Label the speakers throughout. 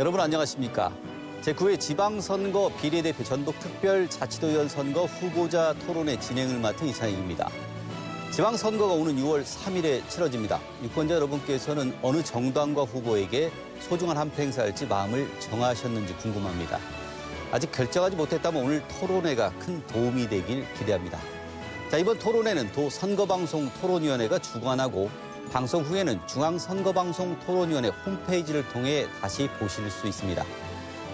Speaker 1: 여러분 안녕하십니까? 제9회 지방선거 비례대표 전북특별자치도의원 선거 후보자 토론회 진행을 맡은 이찬익입니다. 지방선거가 오는 6월 3일에 치러집니다. 유권자 여러분께서는 어느 정당과 후보에게 소중한 한 표 행사할지 마음을 정하셨는지 궁금합니다. 아직 결정하지 못했다면 오늘 토론회가 큰 도움이 되길 기대합니다. 자, 이번 토론회는 도 선거방송 토론위원회가 주관하고 방송 후에는 중앙선거방송토론위원회 홈페이지를 통해 다시 보실 수 있습니다.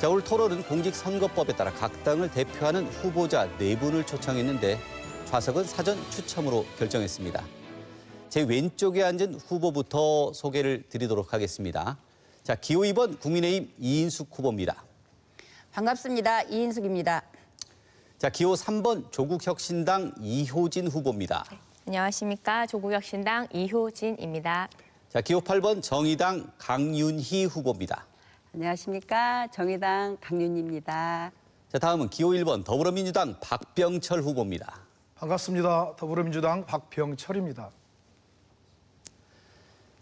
Speaker 1: 자, 오늘 토론은 공직선거법에 따라 각 당을 대표하는 후보자 4분을 초청했는데 좌석은 사전 추첨으로 결정했습니다. 제 왼쪽에 앉은 후보부터 소개를 드리도록 하겠습니다. 자, 기호 2번 국민의힘 이인숙 후보입니다.
Speaker 2: 반갑습니다. 이인숙입니다.
Speaker 1: 자, 기호 3번 조국혁신당 이효진 후보입니다.
Speaker 3: 안녕하십니까. 조국혁신당 이효진입니다.
Speaker 1: 자, 기호 8번 정의당 강윤희 후보입니다.
Speaker 4: 안녕하십니까. 정의당 강윤희입니다.
Speaker 1: 자, 다음은 기호 1번 더불어민주당 박병철 후보입니다.
Speaker 5: 반갑습니다. 더불어민주당 박병철입니다.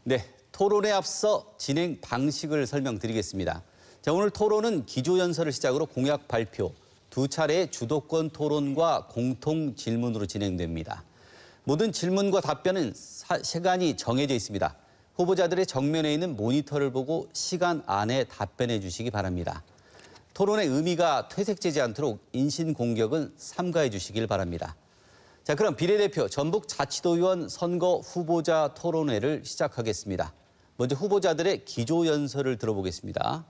Speaker 1: 네, 토론에 앞서 진행 방식을 설명드리겠습니다. 자, 오늘 토론은 기조연설을 시작으로 공약 발표, 2차례의 주도권 토론과 공통 질문으로 진행됩니다. 모든 질문과 답변은 시간이 정해져 있습니다. 후보자들의 정면에 있는 모니터를 보고 시간 안에 답변해 주시기 바랍니다. 토론의 의미가 퇴색되지 않도록 인신공격은 삼가해 주시길 바랍니다. 자, 그럼 비례대표 전북자치도의원 선거 후보자 토론회를 시작하겠습니다. 먼저 후보자들의 기조연설을 들어보겠습니다.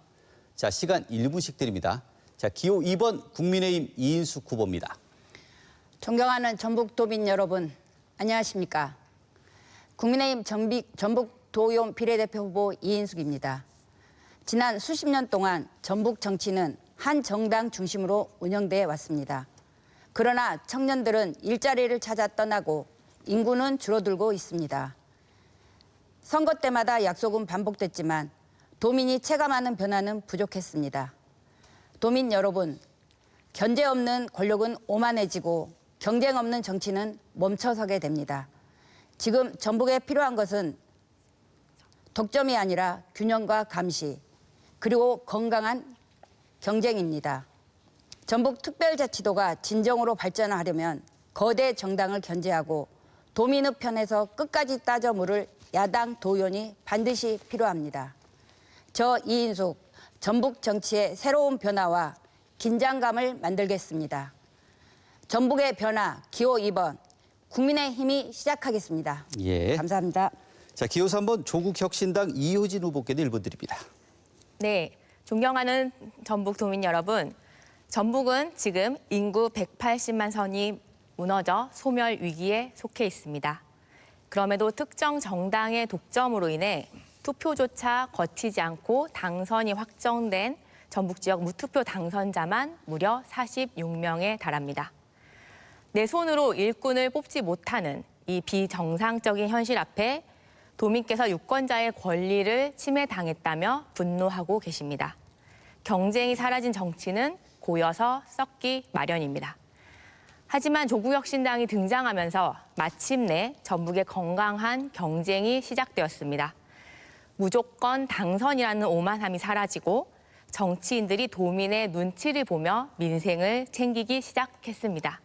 Speaker 1: 자, 시간 1분씩 드립니다. 자, 기호 2번 국민의힘 이인숙 후보입니다.
Speaker 2: 존경하는 전북도민 여러분, 안녕하십니까? 국민의힘 전북도의원 비례대표 후보 이인숙입니다. 지난 수십 년 동안 전북 정치는 한 정당 중심으로 운영돼 왔습니다. 그러나 청년들은 일자리를 찾아 떠나고 인구는 줄어들고 있습니다. 선거 때마다 약속은 반복됐지만 도민이 체감하는 변화는 부족했습니다. 도민 여러분, 견제 없는 권력은 오만해지고 경쟁 없는 정치는 멈춰서게 됩니다. 지금 전북에 필요한 것은 독점이 아니라 균형과 감시, 그리고 건강한 경쟁입니다. 전북특별자치도가 진정으로 발전하려면 거대 정당을 견제하고 도민의 편에서 끝까지 따져 물을 야당 도의원이 반드시 필요합니다. 저 이인숙, 전북 정치의 새로운 변화와 긴장감을 만들겠습니다. 전북의 변화, 기호 2번, 국민의힘이 시작하겠습니다.
Speaker 1: 예.
Speaker 2: 감사합니다.
Speaker 1: 자, 기호 3번 조국혁신당 이효진 후보께도 1분 드립니다.
Speaker 3: 네, 존경하는 전북 도민 여러분. 전북은 지금 인구 180만 선이 무너져 소멸 위기에 속해 있습니다. 그럼에도 특정 정당의 독점으로 인해 투표조차 거치지 않고 당선이 확정된 전북 지역 무투표 당선자만 무려 46명에 달합니다. 내 손으로 일꾼을 뽑지 못하는 이 비정상적인 현실 앞에 도민께서 유권자의 권리를 침해당했다며 분노하고 계십니다. 경쟁이 사라진 정치는 고여서 썩기 마련입니다. 하지만 조국혁신당이 등장하면서 마침내 전북의 건강한 경쟁이 시작되었습니다. 무조건 당선이라는 오만함이 사라지고 정치인들이 도민의 눈치를 보며 민생을 챙기기 시작했습니다.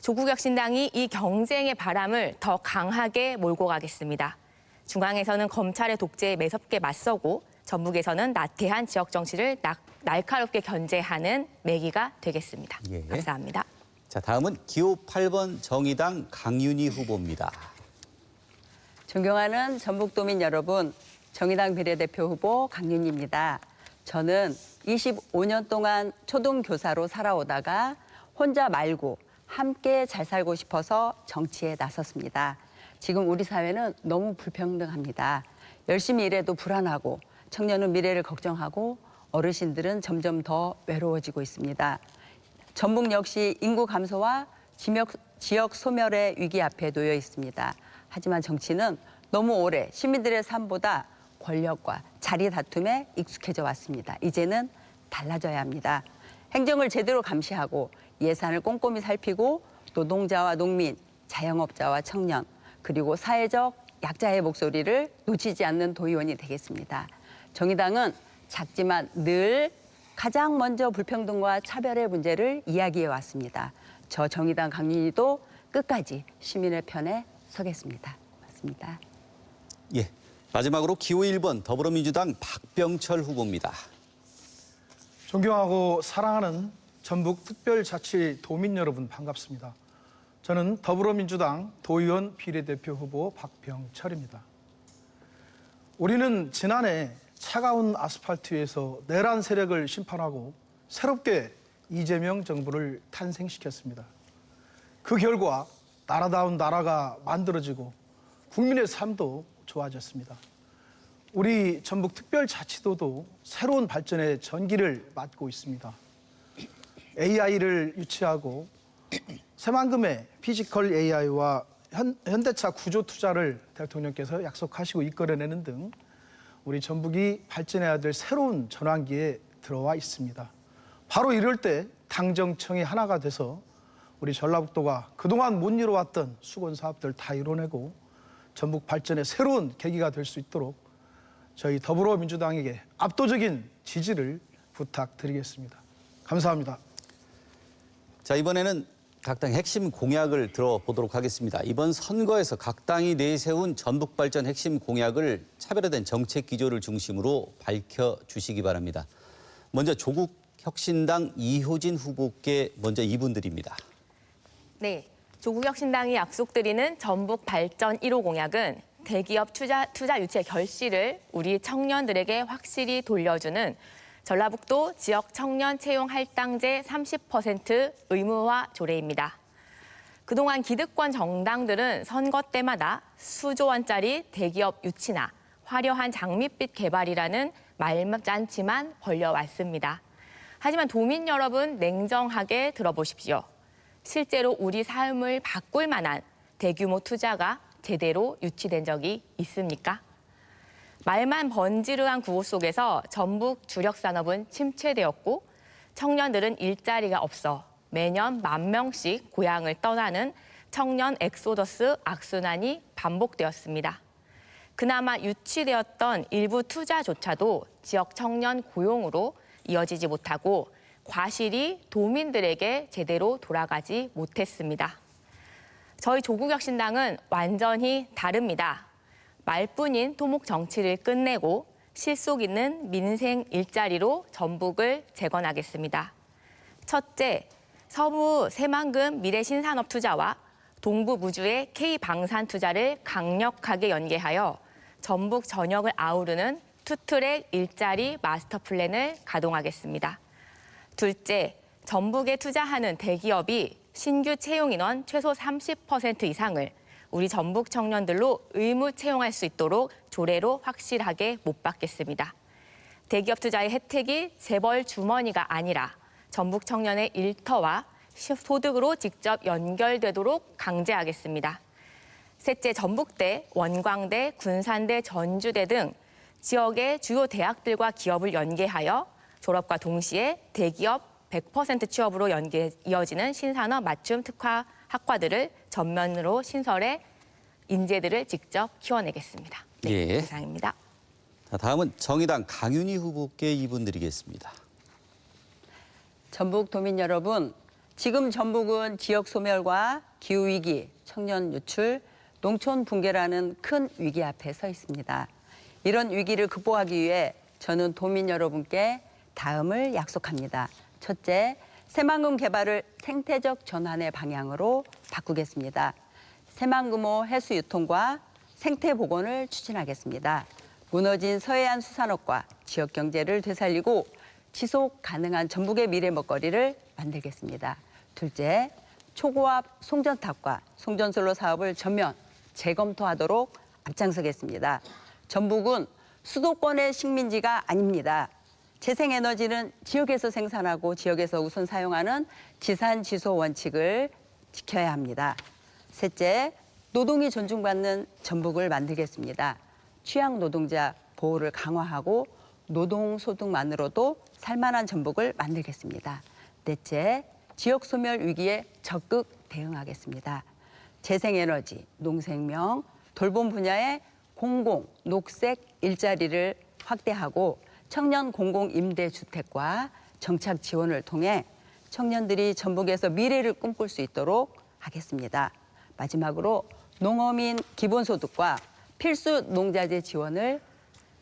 Speaker 3: 조국혁신당이 이 경쟁의 바람을 더 강하게 몰고 가겠습니다. 중앙에서는 검찰의 독재에 매섭게 맞서고 전북에서는 나태한 지역 정치를 날카롭게 견제하는 매기가 되겠습니다.
Speaker 1: 예.
Speaker 3: 감사합니다.
Speaker 1: 자, 다음은 기호 8번 정의당 강윤희 후보입니다.
Speaker 4: 존경하는 전북도민 여러분, 정의당 비례대표 후보 강윤희입니다. 저는 25년 동안 초등교사로 살아오다가 혼자 말고 함께 잘 살고 싶어서 정치에 나섰습니다. 지금 우리 사회는 너무 불평등합니다. 열심히 일해도 불안하고 청년은 미래를 걱정하고 어르신들은 점점 더 외로워지고 있습니다. 전북 역시 인구 감소와 지역 소멸의 위기 앞에 놓여 있습니다. 하지만 정치는 너무 오래 시민들의 삶보다 권력과 자리 다툼에 익숙해져 왔습니다. 이제는 달라져야 합니다. 행정을 제대로 감시하고 예산을 꼼꼼히 살피고 노동자와 농민, 자영업자와 청년, 그리고 사회적 약자의 목소리를 놓치지 않는 도의원이 되겠습니다. 정의당은 작지만 늘 가장 먼저 불평등과 차별의 문제를 이야기해 왔습니다. 저 정의당 강윤희도 끝까지 시민의 편에 서겠습니다. 고맙습니다.
Speaker 1: 예. 마지막으로 기호 1번 더불어민주당 박병철 후보입니다.
Speaker 5: 존경하고 사랑하는 전북특별자치도민 여러분 반갑습니다. 저는 더불어민주당 도의원 비례대표 후보 박병철입니다. 우리는 지난해 차가운 아스팔트 위에서 내란 세력을 심판하고 새롭게 이재명 정부를 탄생시켰습니다. 그 결과 나라다운 나라가 만들어지고 국민의 삶도 좋아졌습니다. 우리 전북특별자치도도 새로운 발전의 전기를 맞고 있습니다. AI를 유치하고 새만금의 피지컬 AI와 현대차 구조 투자를 대통령께서 약속하시고 이끌어내는 등 우리 전북이 발전해야 될 새로운 전환기에 들어와 있습니다. 바로 이럴 때 당정청이 하나가 돼서 우리 전라북도가 그동안 못 이뤄왔던 수건 사업들 다 이뤄내고 전북 발전의 새로운 계기가 될 수 있도록 저희 더불어민주당에게 압도적인 지지를 부탁드리겠습니다. 감사합니다.
Speaker 1: 자, 이번에는 각 당 핵심 공약을 들어보도록 하겠습니다. 이번 선거에서 각 당이 내세운 전북 발전 핵심 공약을 차별화된 정책 기조를 중심으로 밝혀주시기 바랍니다. 먼저 조국혁신당 이효진 후보께 먼저 이분들입니다.
Speaker 3: 네, 조국혁신당이 약속드리는 전북 발전 1호 공약은 대기업 투자 유치의 결실을 우리 청년들에게 확실히 돌려주는 전라북도 지역 청년 채용 할당제 30% 의무화 조례입니다. 그동안 기득권 정당들은 선거 때마다 수조 원짜리 대기업 유치나 화려한 장밋빛 개발이라는 말잔치만 벌려왔습니다. 하지만 도민 여러분 냉정하게 들어보십시오. 실제로 우리 삶을 바꿀 만한 대규모 투자가 제대로 유치된 적이 있습니까? 말만 번지르한 구호 속에서 전북 주력 산업은 침체되었고 청년들은 일자리가 없어 매년 10,000명씩 고향을 떠나는 청년 엑소더스 악순환이 반복되었습니다. 그나마 유치되었던 일부 투자조차도 지역 청년 고용으로 이어지지 못하고 과실이 도민들에게 제대로 돌아가지 못했습니다. 저희 조국혁신당은 완전히 다릅니다. 말뿐인 토목 정치를 끝내고 실속 있는 민생 일자리로 전북을 재건하겠습니다. 첫째, 서부 새만금 미래신산업 투자와 동부 무주의 K방산 투자를 강력하게 연계하여 전북 전역을 아우르는 투트랙 일자리 마스터 플랜을 가동하겠습니다. 둘째, 전북에 투자하는 대기업이 신규 채용 인원 최소 30% 이상을 우리 전북 청년들로 의무 채용할 수 있도록 조례로 확실하게 못 받겠습니다. 대기업 투자의 혜택이 재벌 주머니가 아니라 전북 청년의 일터와 소득으로 직접 연결되도록 강제하겠습니다. 셋째, 전북대, 원광대, 군산대, 전주대 등 지역의 주요 대학들과 기업을 연계하여 졸업과 동시에 대기업 100% 취업으로 이어지는 신산업 맞춤 특화 학과들을 전면으로 신설해 인재들을 직접 키워내겠습니다. 네,
Speaker 1: 예.
Speaker 3: 이상입니다.
Speaker 1: 자, 다음은 정의당 강윤희 후보께 이분드리겠습니다.
Speaker 4: 전북 도민 여러분, 지금 전북은 지역 소멸과 기후위기, 청년 유출, 농촌 붕괴라는 큰 위기 앞에 서 있습니다. 이런 위기를 극복하기 위해 저는 도민 여러분께 다음을 약속합니다. 첫째, 새만금 개발을 생태적 전환의 방향으로 바꾸겠습니다. 새만금호 해수 유통과 생태 복원을 추진하겠습니다. 무너진 서해안 수산업과 지역 경제를 되살리고 지속 가능한 전북의 미래 먹거리를 만들겠습니다. 둘째, 초고압 송전탑과 송전솔로 사업을 전면 재검토하도록 앞장서겠습니다. 전북은 수도권의 식민지가 아닙니다. 재생에너지는 지역에서 생산하고 지역에서 우선 사용하는 지산지소 원칙을 지켜야 합니다. 셋째, 노동이 존중받는 전북을 만들겠습니다. 취약 노동자 보호를 강화하고 노동소득만으로도 살만한 전북을 만들겠습니다. 넷째, 지역 소멸 위기에 적극 대응하겠습니다. 재생에너지, 농생명, 돌봄 분야의 공공, 녹색 일자리를 확대하고 청년 공공임대주택과 정착 지원을 통해 청년들이 전북에서 미래를 꿈꿀 수 있도록 하겠습니다. 마지막으로 농어민 기본소득과 필수 농자재 지원을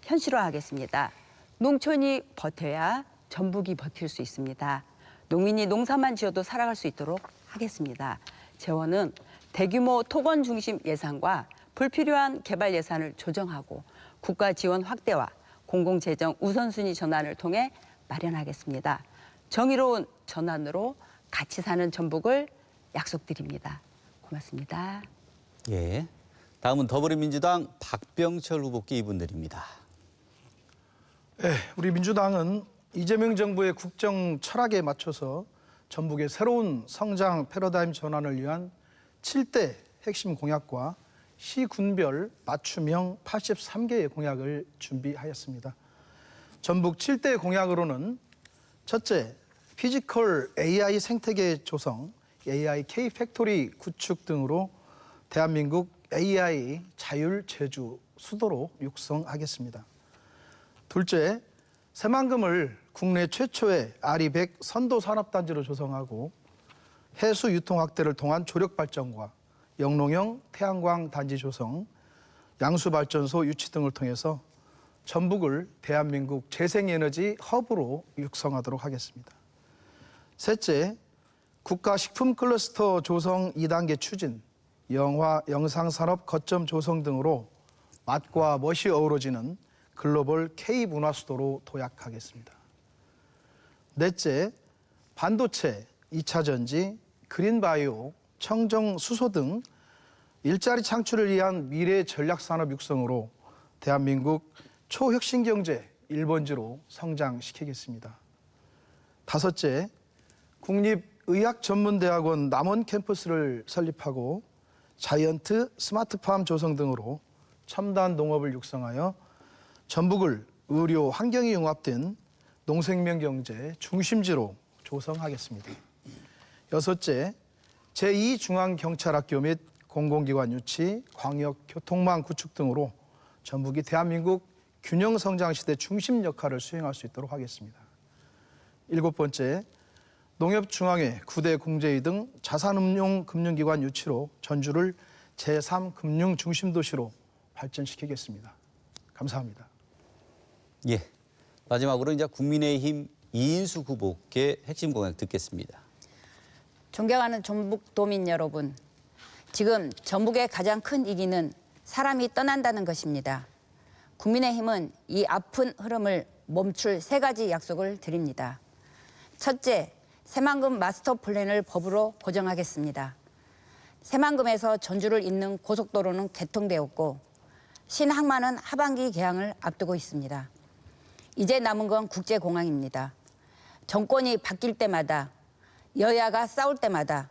Speaker 4: 현실화하겠습니다. 농촌이 버텨야 전북이 버틸 수 있습니다. 농민이 농사만 지어도 살아갈 수 있도록 하겠습니다. 재원은 대규모 토건 중심 예산과 불필요한 개발 예산을 조정하고 국가 지원 확대와 공공재정 우선순위 전환을 통해 마련하겠습니다. 정의로운 전환으로 같이 사는 전북을 약속드립니다. 고맙습니다.
Speaker 1: 예. 다음은 더불어민주당 박병철 후보께 이분들입니다.
Speaker 5: 네, 우리 민주당은 이재명 정부의 국정 철학에 맞춰서 전북의 새로운 성장 패러다임 전환을 위한 7대 핵심 공약과 시군별 맞춤형 83개의 공약을 준비하였습니다. 전북 7대 공약으로는 첫째, 피지컬 AI 생태계 조성, AI K 팩토리 구축 등으로 대한민국 AI 자율 제주 수도로 육성하겠습니다. 둘째, 새만금을 국내 최초의 아리백 선도 산업단지로 조성하고 해수 유통 확대를 통한 조력 발전과 영농형 태양광 단지 조성, 양수 발전소 유치 등을 통해서 전북을 대한민국 재생에너지 허브로 육성하도록 하겠습니다. 셋째, 국가식품 클러스터 조성 2단계 추진, 영화, 영상산업 거점 조성 등으로 맛과 멋이 어우러지는 글로벌 K문화 수도로 도약하겠습니다. 넷째, 반도체, 2차 전지, 그린바이오, 청정 수소 등 일자리 창출을 위한 미래 전략산업 육성으로 대한민국 초혁신경제 1번지로 성장시키겠습니다. 다섯째, 국립의학전문대학원 남원 캠퍼스를 설립하고 자이언트 스마트팜 조성 등으로 첨단 농업을 육성하여 전북을 의료 환경이 융합된 농생명 경제 중심지로 조성하겠습니다. 여섯째, 제2중앙경찰학교 및 공공기관 유치, 광역교통망 구축 등으로 전북이 대한민국 균형 성장 시대 중심 역할을 수행할 수 있도록 하겠습니다. 일곱 번째, 농협중앙회 9대 공제위 등 자산운용 금융기관 유치로 전주를 제3금융중심도시로 발전시키겠습니다. 감사합니다.
Speaker 1: 예. 마지막으로 이제 국민의힘 이인숙 후보께 핵심 공약 듣겠습니다.
Speaker 2: 존경하는 전북도민 여러분, 지금 전북의 가장 큰 위기는 사람이 떠난다는 것입니다. 국민의힘은 이 아픈 흐름을 멈출 3가지 약속을 드립니다. 첫째, 새만금 마스터 플랜을 법으로 고정하겠습니다. 새만금에서 전주를 잇는 고속도로는 개통되었고 신항만은 하반기 개항을 앞두고 있습니다. 이제 남은 건 국제공항입니다. 정권이 바뀔 때마다 여야가 싸울 때마다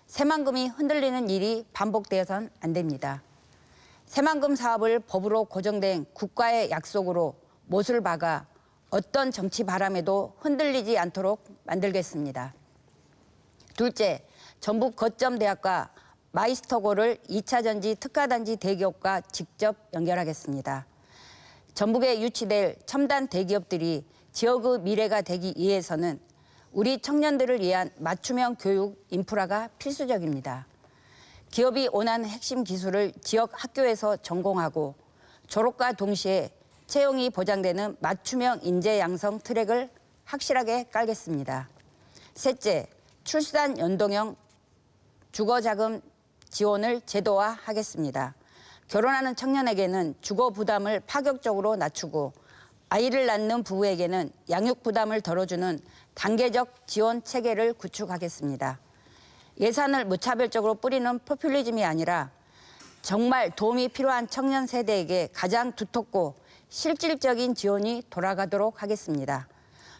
Speaker 2: 새만금이 흔들리는 일이 반복되어선 안 됩니다. 새만금 사업을 법으로 고정된 국가의 약속으로 못을 박아 어떤 정치 바람에도 흔들리지 않도록 만들겠습니다. 둘째, 전북 거점대학과 마이스터고를 2차 전지 특화단지 대기업과 직접 연결하겠습니다. 전북에 유치될 첨단 대기업들이 지역의 미래가 되기 위해서는 우리 청년들을 위한 맞춤형 교육 인프라가 필수적입니다. 기업이 원하는 핵심 기술을 지역 학교에서 전공하고 졸업과 동시에 채용이 보장되는 맞춤형 인재 양성 트랙을 확실하게 깔겠습니다. 셋째, 출산 연동형 주거자금 지원을 제도화하겠습니다. 결혼하는 청년에게는 주거 부담을 파격적으로 낮추고 아이를 낳는 부부에게는 양육 부담을 덜어주는 단계적 지원 체계를 구축하겠습니다. 예산을 무차별적으로 뿌리는 포퓰리즘이 아니라 정말 도움이 필요한 청년 세대에게 가장 두텁고 실질적인 지원이 돌아가도록 하겠습니다.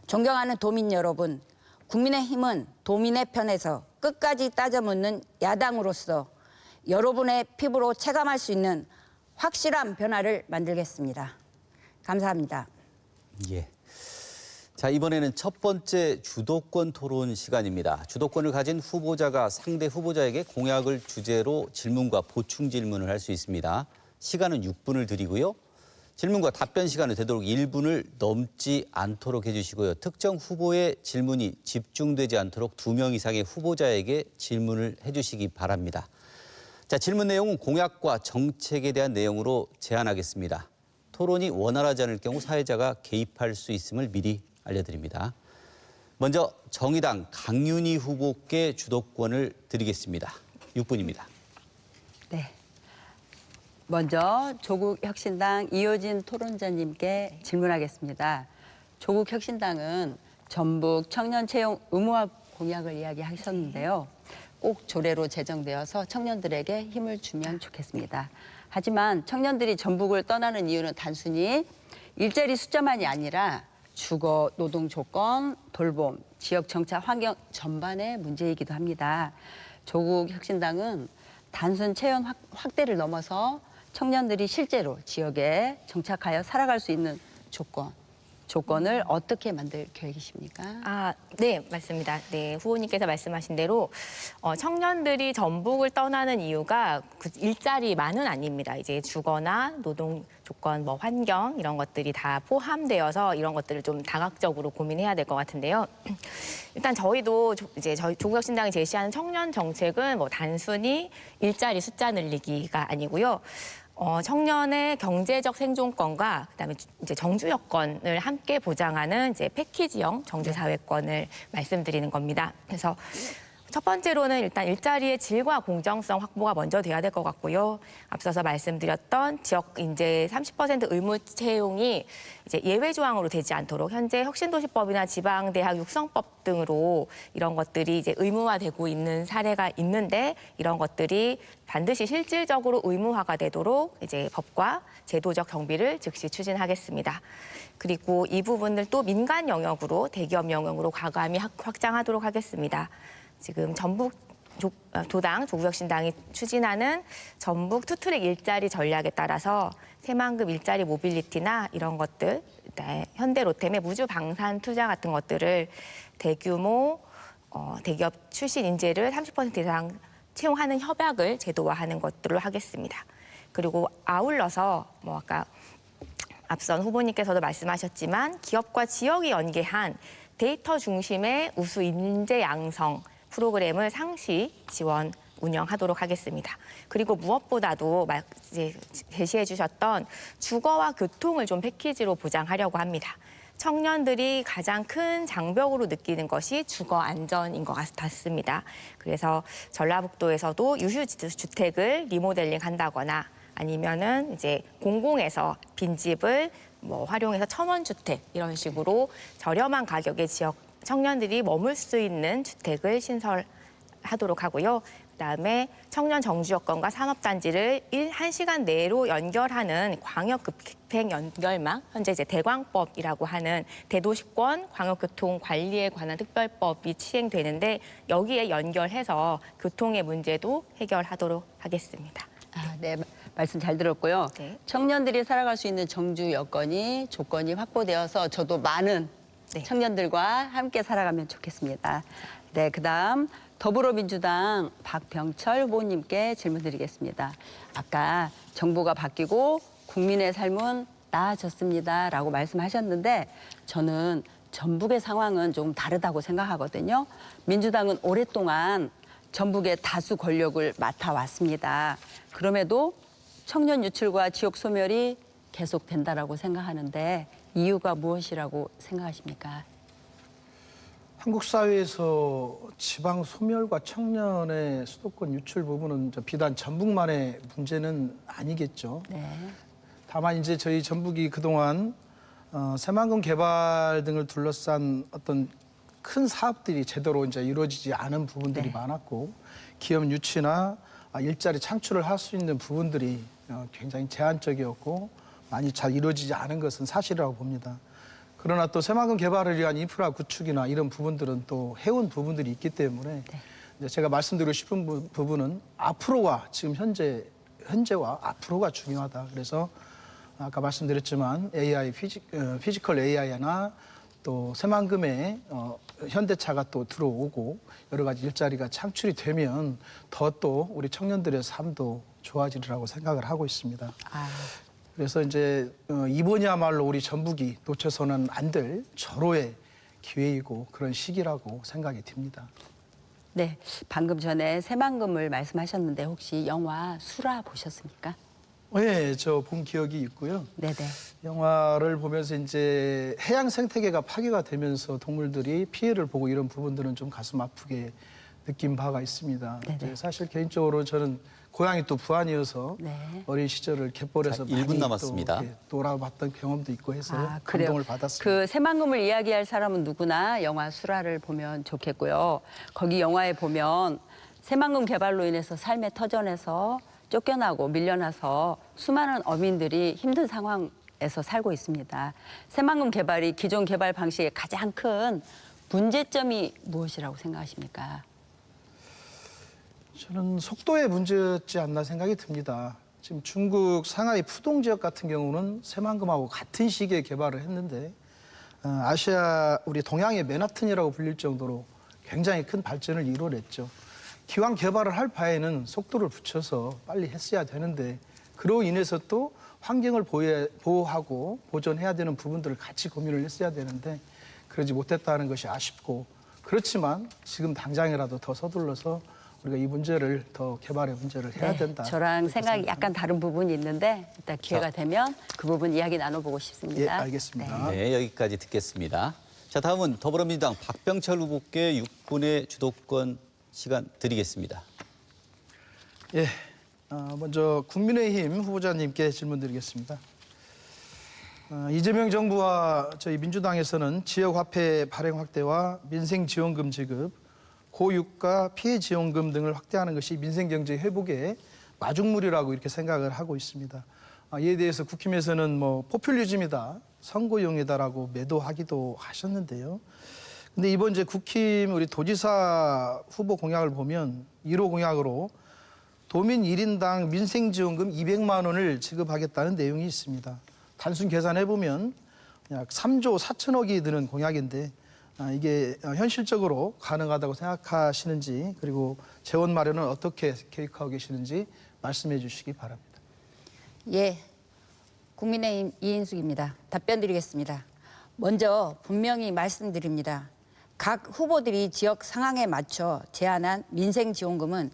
Speaker 2: 존경하는 도민 여러분, 국민의힘은 도민의 편에서 끝까지 따져 묻는 야당으로서 여러분의 피부로 체감할 수 있는 확실한 변화를 만들겠습니다. 감사합니다.
Speaker 1: 예. 자, 이번에는 첫 번째 주도권 토론 시간입니다. 주도권을 가진 후보자가 상대 후보자에게 공약을 주제로 질문과 보충 질문을 할 수 있습니다. 시간은 6분을 드리고요. 질문과 답변 시간은 되도록 1분을 넘지 않도록 해주시고요. 특정 후보의 질문이 집중되지 않도록 2명 이상의 후보자에게 질문을 해주시기 바랍니다. 자, 질문 내용은 공약과 정책에 대한 내용으로 제한하겠습니다. 토론이 원활하지 않을 경우 사회자가 개입할 수 있음을 미리 알려드립니다. 먼저 정의당 강윤희 후보께 주도권을 드리겠습니다. 6분입니다.
Speaker 4: 네. 먼저 조국혁신당 이효진 토론자님께 질문하겠습니다. 조국혁신당은 전북 청년 채용 의무화 공약을 이야기하셨는데요. 꼭 조례로 제정되어서 청년들에게 힘을 주면 좋겠습니다. 하지만 청년들이 전북을 떠나는 이유는 단순히 일자리 숫자만이 아니라 주거, 노동 조건, 돌봄, 지역 정착 환경 전반의 문제이기도 합니다. 조국혁신당은 단순 채용 확대를 넘어서 청년들이 실제로 지역에 정착하여 살아갈 수 있는 조건을 어떻게 만들 계획이십니까?
Speaker 3: 네, 맞습니다. 네, 후보님께서 말씀하신 대로 청년들이 전북을 떠나는 이유가 그 일자리만은 아닙니다. 이제 주거나 노동 조건, 뭐 환경 이런 것들이 다 포함되어서 이런 것들을 좀 다각적으로 고민해야 될 것 같은데요. 일단 저희도 이제 저희 조국혁신당이 제시하는 청년 정책은 뭐 단순히 일자리 숫자 늘리기가 아니고요. 청년의 경제적 생존권과 그다음에 이제 정주 여건을 함께 보장하는 이제 패키지형 정주 사회권을 말씀드리는 겁니다. 그래서 첫 번째로는 일단 일자리의 질과 공정성 확보가 먼저 돼야 될 것 같고요. 앞서서 말씀드렸던 지역 인재 30% 의무 채용이 이제 예외 조항으로 되지 않도록 현재 혁신도시법이나 지방대학 육성법 등으로 이런 것들이 이제 의무화되고 있는 사례가 있는데 이런 것들이 반드시 실질적으로 의무화가 되도록 이제 법과 제도적 경비를 즉시 추진하겠습니다. 그리고 이 부분을 또 민간 영역으로 대기업 영역으로 과감히 확장하도록 하겠습니다. 지금 전북 도당 조국혁신당이 추진하는 전북 투트랙 일자리 전략에 따라서 새만금 일자리 모빌리티나 이런 것들, 현대 로템의 무주 방산 투자 같은 것들을 대규모 대기업 출신 인재를 30% 이상 채용하는 협약을 제도화하는 것들로 하겠습니다. 그리고 아울러서 뭐 아까 앞선 후보님께서도 말씀하셨지만 기업과 지역이 연계한 데이터 중심의 우수 인재 양성 프로그램을 상시 지원 운영하도록 하겠습니다. 그리고 무엇보다도 이제 제시해 주셨던 주거와 교통을 좀 패키지로 보장하려고 합니다. 청년들이 가장 큰 장벽으로 느끼는 것이 주거 안전인 것 같습니다. 그래서 전라북도에서도 유휴주택을 리모델링 한다거나 아니면은 이제 공공에서 빈집을 뭐 활용해서 천원주택 이런 식으로 저렴한 가격의 지역 청년들이 머물 수 있는 주택을 신설하도록 하고요. 그다음에 청년 정주 여건과 산업단지를 1시간 내로 연결하는 광역급행 연결망, 현재 이제 대광법이라고 하는 대도시권 광역교통 관리에 관한 특별법이 시행되는데 여기에 연결해서 교통의 문제도 해결하도록 하겠습니다.
Speaker 4: 네, 말씀 잘 들었고요.
Speaker 3: 네.
Speaker 4: 청년들이 살아갈 수 있는 정주 조건이 확보되어서 저도 많은
Speaker 3: 네.
Speaker 4: 청년들과 함께 살아가면 좋겠습니다. 네, 그다음 더불어민주당 박병철 후보님께 질문드리겠습니다. 아까 정부가 바뀌고 국민의 삶은 나아졌습니다라고 말씀하셨는데 저는 전북의 상황은 좀 다르다고 생각하거든요. 민주당은 오랫동안 전북의 다수 권력을 맡아왔습니다. 그럼에도 청년 유출과 지역 소멸이 계속된다라고 생각하는데 이유가 무엇이라고 생각하십니까?
Speaker 5: 한국 사회에서 지방 소멸과 청년의 수도권 유출 부분은 비단 전북만의 문제는 아니겠죠.
Speaker 4: 네.
Speaker 5: 다만 이제 저희 전북이 그동안 새만금 개발 등을 둘러싼 어떤 큰 사업들이 제대로 이제 이루어지지 않은 부분들이
Speaker 4: 네.
Speaker 5: 많았고 기업 유치나 일자리 창출을 할 수 있는 부분들이 굉장히 제한적이었고 많이 잘 이루어지지 않은 것은 사실이라고 봅니다. 그러나 또 새만금 개발을 위한 인프라 구축이나 이런 부분들은 또 해온 부분들이 있기 때문에 이제 제가 말씀드리고 싶은 부분은 앞으로와 지금 현재와 앞으로가 중요하다. 그래서 아까 말씀드렸지만 AI, 피지컬 AI나 또 새만금에 현대차가 또 들어오고 여러 가지 일자리가 창출이 되면 더 또 우리 청년들의 삶도 좋아지리라고 생각을 하고 있습니다. 그래서 이제 이번이야말로 우리 전북이 놓쳐서는 안 될 절호의 기회이고 그런 시기라고 생각이 듭니다.
Speaker 4: 네, 방금 전에 새만금을 말씀하셨는데 혹시 영화 수라 보셨습니까?
Speaker 5: 네, 저 본 기억이 있고요.
Speaker 4: 네네.
Speaker 5: 영화를 보면서 이제 해양 생태계가 파괴가 되면서 동물들이 피해를 보고 이런 부분들은 좀 가슴 아프게 느낀 바가 있습니다.
Speaker 4: 네네.
Speaker 5: 이제 사실 개인적으로 저는 고향이 또 부안이어서
Speaker 4: 네.
Speaker 5: 어린 시절을 갯벌에서
Speaker 1: 자, 1분
Speaker 5: 많이
Speaker 1: 남았습니다.
Speaker 5: 또 이렇게 놀아봤던 경험도 있고 해서
Speaker 4: 그래요.
Speaker 5: 감동을 받았습니다.
Speaker 4: 그 새만금을 이야기할 사람은 누구나 영화 수라를 보면 좋겠고요. 거기 영화에 보면 새만금 개발로 인해서 삶의 터전에서 쫓겨나고 밀려나서 수많은 어민들이 힘든 상황에서 살고 있습니다. 새만금 개발이 기존 개발 방식의 가장 큰 문제점이 무엇이라고 생각하십니까?
Speaker 5: 저는 속도의 문제였지 않나 생각이 듭니다. 지금 중국 상하이 푸동 지역 같은 경우는 새만금하고 같은 시기에 개발을 했는데 아시아 우리 동양의 맨하튼이라고 불릴 정도로 굉장히 큰 발전을 이뤄냈죠. 기왕 개발을 할 바에는 속도를 붙여서 빨리 했어야 되는데 그로 인해서 또 환경을 보호하고 보존해야 되는 부분들을 같이 고민을 했어야 되는데 그러지 못했다는 것이 아쉽고 그렇지만 지금 당장이라도 더 서둘러서 우리가 이 문제를 더 개발의 문제를 해야 된다.
Speaker 4: 저랑
Speaker 5: 그렇게
Speaker 4: 생각이
Speaker 5: 생각합니다.
Speaker 4: 약간 다른 부분이 있는데 일단 기회가 되면 그 부분 이야기 나눠보고 싶습니다.
Speaker 5: 예, 알겠습니다.
Speaker 1: 네, 여기까지 듣겠습니다. 자, 다음은 더불어민주당 박병철 후보께 육군의 주도권 시간 드리겠습니다.
Speaker 5: 예, 먼저 국민의힘 후보자님께 질문드리겠습니다. 이재명 정부와 저희 민주당에서는 지역화폐 발행 확대와 민생지원금 지급, 고유가 피해지원금 등을 확대하는 것이 민생경제 회복의 마중물이라고 이렇게 생각을 하고 있습니다. 이에 대해서 국힘에서는 뭐 포퓰리즘이다, 선거용이다라고 매도하기도 하셨는데요. 근데 이번 이제 국힘 우리 도지사 후보 공약을 보면 1호 공약으로 도민 1인당 민생지원금 200만 원을 지급하겠다는 내용이 있습니다. 단순 계산해 보면 약 3조 4천억이 드는 공약인데 이게 현실적으로 가능하다고 생각하시는지 그리고 재원 마련은 어떻게 계획하고 계시는지 말씀해 주시기 바랍니다.
Speaker 2: 예, 국민의힘 이인숙입니다. 답변 드리겠습니다. 먼저 분명히 말씀드립니다. 각 후보들이 지역 상황에 맞춰 제안한 민생지원금은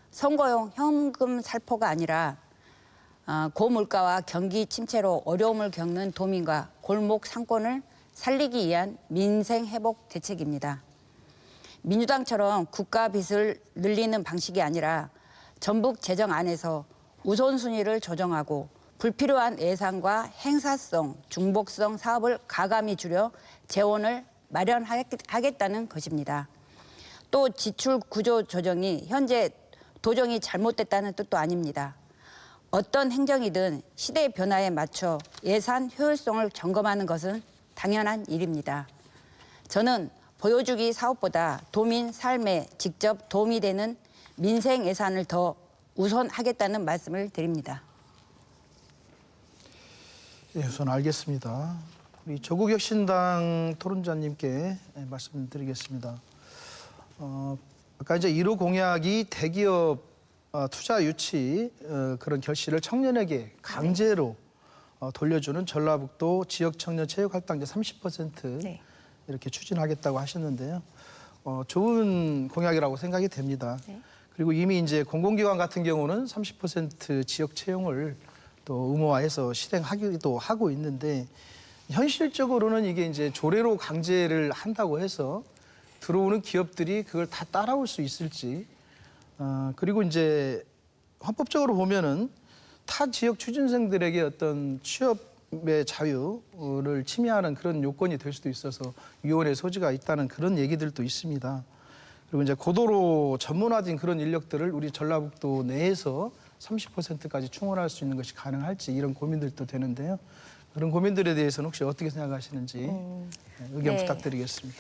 Speaker 2: 선거용 현금 살포가 아니라 고물가와 경기 침체로 어려움을 겪는 도민과 골목 상권을 살리기 위한 민생 회복 대책입니다. 민주당처럼 국가 빚을 늘리는 방식이 아니라 전북 재정 안에서 우선순위를 조정하고 불필요한 예산과 행사성, 중복성 사업을 가감히 줄여 재원을 마련하겠다는 것입니다. 또 지출 구조 조정이 현재 도정이 잘못됐다는 뜻도 아닙니다. 어떤 행정이든 시대 변화에 맞춰 예산 효율성을 점검하는 것은 당연한 일입니다. 저는 보여주기 사업보다 도민 삶에 직접 도움이 되는 민생 예산을 더 우선하겠다는 말씀을 드립니다.
Speaker 5: 예, 우선 알겠습니다. 우리 조국혁신당 토론자님께 말씀드리겠습니다. 아까 이제 1호 공약이 대기업 투자 유치 그런 결실을 청년에게 강제로 돌려주는 전라북도 지역 청년 체육할당제 30%
Speaker 3: 네.
Speaker 5: 이렇게 추진하겠다고 하셨는데요. 좋은 공약이라고 생각이 됩니다.
Speaker 3: 네.
Speaker 5: 그리고 이미 이제 공공기관 같은 경우는 30% 지역 채용을 또 의무화해서 실행하기도 하고 있는데 현실적으로는 이게 이제 조례로 강제를 한다고 해서 들어오는 기업들이 그걸 다 따라올 수 있을지 그리고 이제 헌법적으로 보면은 타 지역 취준생들에게 어떤 취업의 자유를 침해하는 그런 요건이 될 수도 있어서 위헌의 소지가 있다는 그런 얘기들도 있습니다. 그리고 이제 고도로 전문화된 그런 인력들을 우리 전라북도 내에서 30%까지 충원할 수 있는 것이 가능할지 이런 고민들도 되는데요. 그런 고민들에 대해서는 혹시 어떻게 생각하시는지 의견
Speaker 3: 네.
Speaker 5: 부탁드리겠습니다.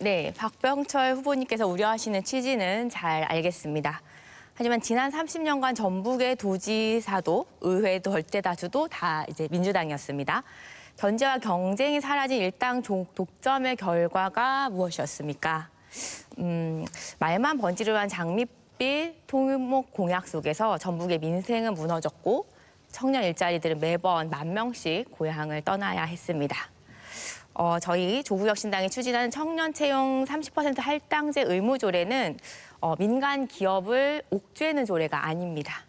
Speaker 3: 네, 박병철 후보님께서 우려하시는 취지는 잘 알겠습니다. 하지만 지난 30년간 전북의 도지사도 의회도 절대 다수도 다 이제 민주당이었습니다. 견제와 경쟁이 사라진 일당 독점의 결과가 무엇이었습니까? 말만 번지르르한 장밋빛 통목 공약 속에서 전북의 민생은 무너졌고 청년 일자리들은 매번 10,000명씩 고향을 떠나야 했습니다. 저희 조국혁신당이 추진하는 청년 채용 30% 할당제 의무 조례는 민간 기업을 옥죄는 조례가 아닙니다.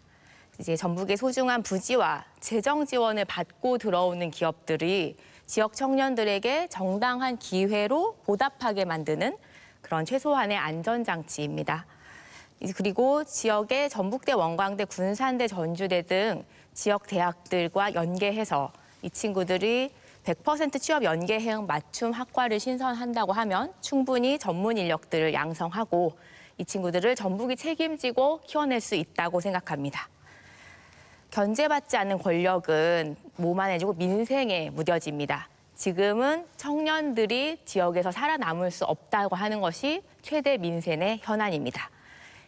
Speaker 3: 이제 전북의 소중한 부지와 재정 지원을 받고 들어오는 기업들이 지역 청년들에게 정당한 기회로 보답하게 만드는 그런 최소한의 안전장치입니다. 그리고 지역의 전북대, 원광대, 군산대, 전주대 등 지역 대학들과 연계해서 이 친구들이 100% 취업 연계형 맞춤 학과를 신설한다고 하면 충분히 전문 인력들을 양성하고 이 친구들을 전북이 책임지고 키워낼 수 있다고 생각합니다. 견제받지 않는 권력은 모만해지고 민생에 무뎌집니다. 지금은 청년들이 지역에서 살아남을 수 없다고 하는 것이 최대 민생의 현안입니다.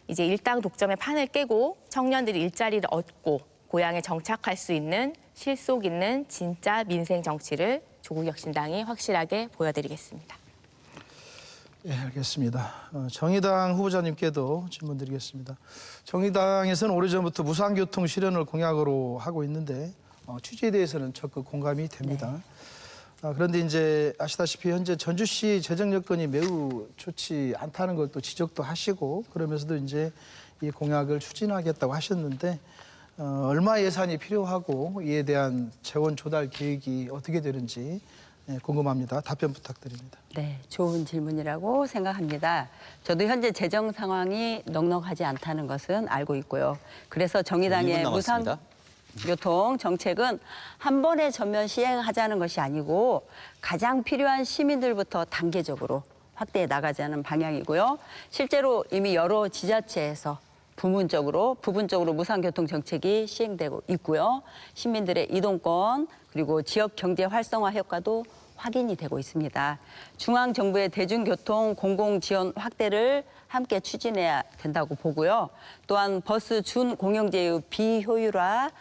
Speaker 3: 이제 일당 독점의 판을 깨고 청년들이 일자리를 얻고 고향에 정착할 수 있는 실속 있는 진짜 민생 정치를 조국혁신당이 확실하게 보여드리겠습니다.
Speaker 5: 예, 알겠습니다. 정의당 후보자님께도 질문 드리겠습니다. 정의당에서는 오래전부터 무상교통 실현을 공약으로 하고 있는데 취지에 대해서는 적극 공감이 됩니다. 그런데 이제 아시다시피 현재 전주시 재정 여건이 매우 좋지 않다는 걸 또 지적도 하시고 그러면서도 이제 이 공약을 추진하겠다고 하셨는데 얼마 예산이 필요하고 이에 대한 재원 조달 계획이 어떻게 되는지 궁금합니다. 답변 부탁드립니다.
Speaker 4: 네, 좋은 질문이라고 생각합니다. 저도 현재 재정 상황이 넉넉하지 않다는 것은 알고 있고요. 그래서 정의당의
Speaker 1: 1분 남았습니다.
Speaker 4: 무상교통 정책은 한 번에 전면 시행하자는 것이 아니고 가장 필요한 시민들부터 단계적으로 확대해 나가자는 방향이고요. 실제로 이미 여러 지자체에서 부분적으로 무상교통 정책이 시행되고 있고요. 시민들의 이동권 그리고 지역 경제 활성화 효과도 확인이 되고 있습니다. 중앙정부의 대중교통 공공지원 확대를 함께 추진해야 된다고 보고요. 또한 버스 준공영제의 비효율화와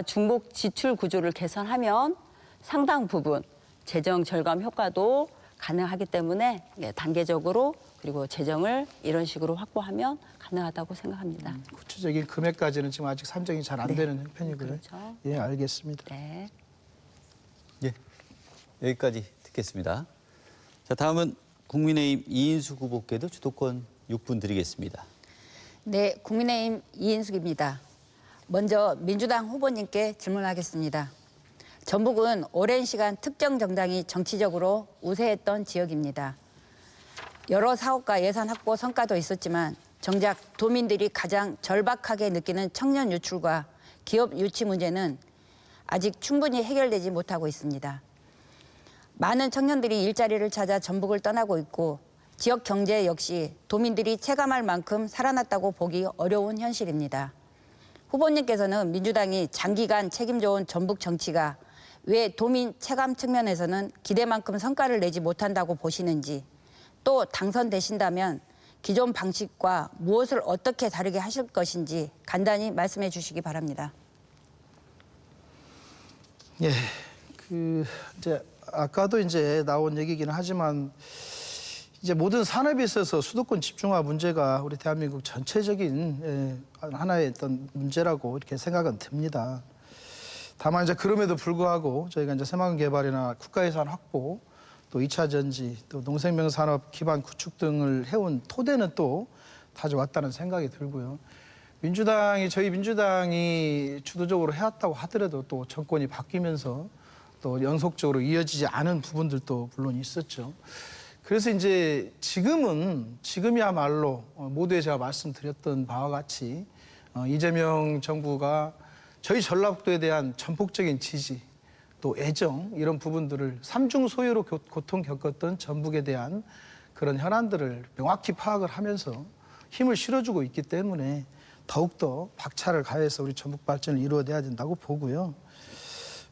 Speaker 4: 중복 지출 구조를 개선하면 상당 부분 재정 절감 효과도 가능하기 때문에 단계적으로 그리고 재정을 이런 식으로 확보하면 가능하다고 생각합니다.
Speaker 5: 구체적인 금액까지는 지금 아직 산정이 잘 안 되는 형편이고요.
Speaker 4: 그렇죠.
Speaker 5: 예, 알겠습니다.
Speaker 4: 네.
Speaker 1: 예, 여기까지 듣겠습니다. 자, 다음은 국민의힘 이인숙 후보께도 주도권 6분 드리겠습니다.
Speaker 2: 네, 국민의힘 이인숙입니다. 먼저 민주당 후보님께 질문하겠습니다. 전북은 오랜 시간 특정 정당이 정치적으로 우세했던 지역입니다. 여러 사업과 예산 확보 성과도 있었지만 정작 도민들이 가장 절박하게 느끼는 청년 유출과 기업 유치 문제는 아직 충분히 해결되지 못하고 있습니다. 많은 청년들이 일자리를 찾아 전북을 떠나고 있고 지역 경제 역시 도민들이 체감할 만큼 살아났다고 보기 어려운 현실입니다. 후보님께서는 민주당이 장기간 책임져온 전북 정치가 왜 도민 체감 측면에서는 기대만큼 성과를 내지 못한다고 보시는지, 또 당선되신다면 기존 방식과 무엇을 어떻게 다르게 하실 것인지 간단히 말씀해 주시기 바랍니다.
Speaker 5: 예, 이제 아까도 이제 나온 얘기기는 하지만 이제 모든 산업에 있어서 수도권 집중화 문제가 우리 대한민국 전체적인 하나의 어떤 문제라고 이렇게 생각은 듭니다. 다만 이제 그럼에도 불구하고 저희가 이제 새마을 개발이나 국가예산 확보, 또 2차 전지, 또 농생명 산업 기반 구축 등을 해온 토대는 또 다져왔다는 생각이 들고요. 저희 민주당이 주도적으로 해왔다고 하더라도 또 정권이 바뀌면서 또 연속적으로 이어지지 않은 부분들도 물론 있었죠. 그래서 이제 지금이야말로 모두에 제가 말씀드렸던 바와 같이 이재명 정부가 저희 전라북도에 대한 전폭적인 지지, 또 애정 이런 부분들을 삼중 소요로 고통 겪었던 전북에 대한 그런 현안들을 명확히 파악을 하면서 힘을 실어주고 있기 때문에 더욱더 박차를 가해서 우리 전북 발전을 이루어내야 된다고 보고요.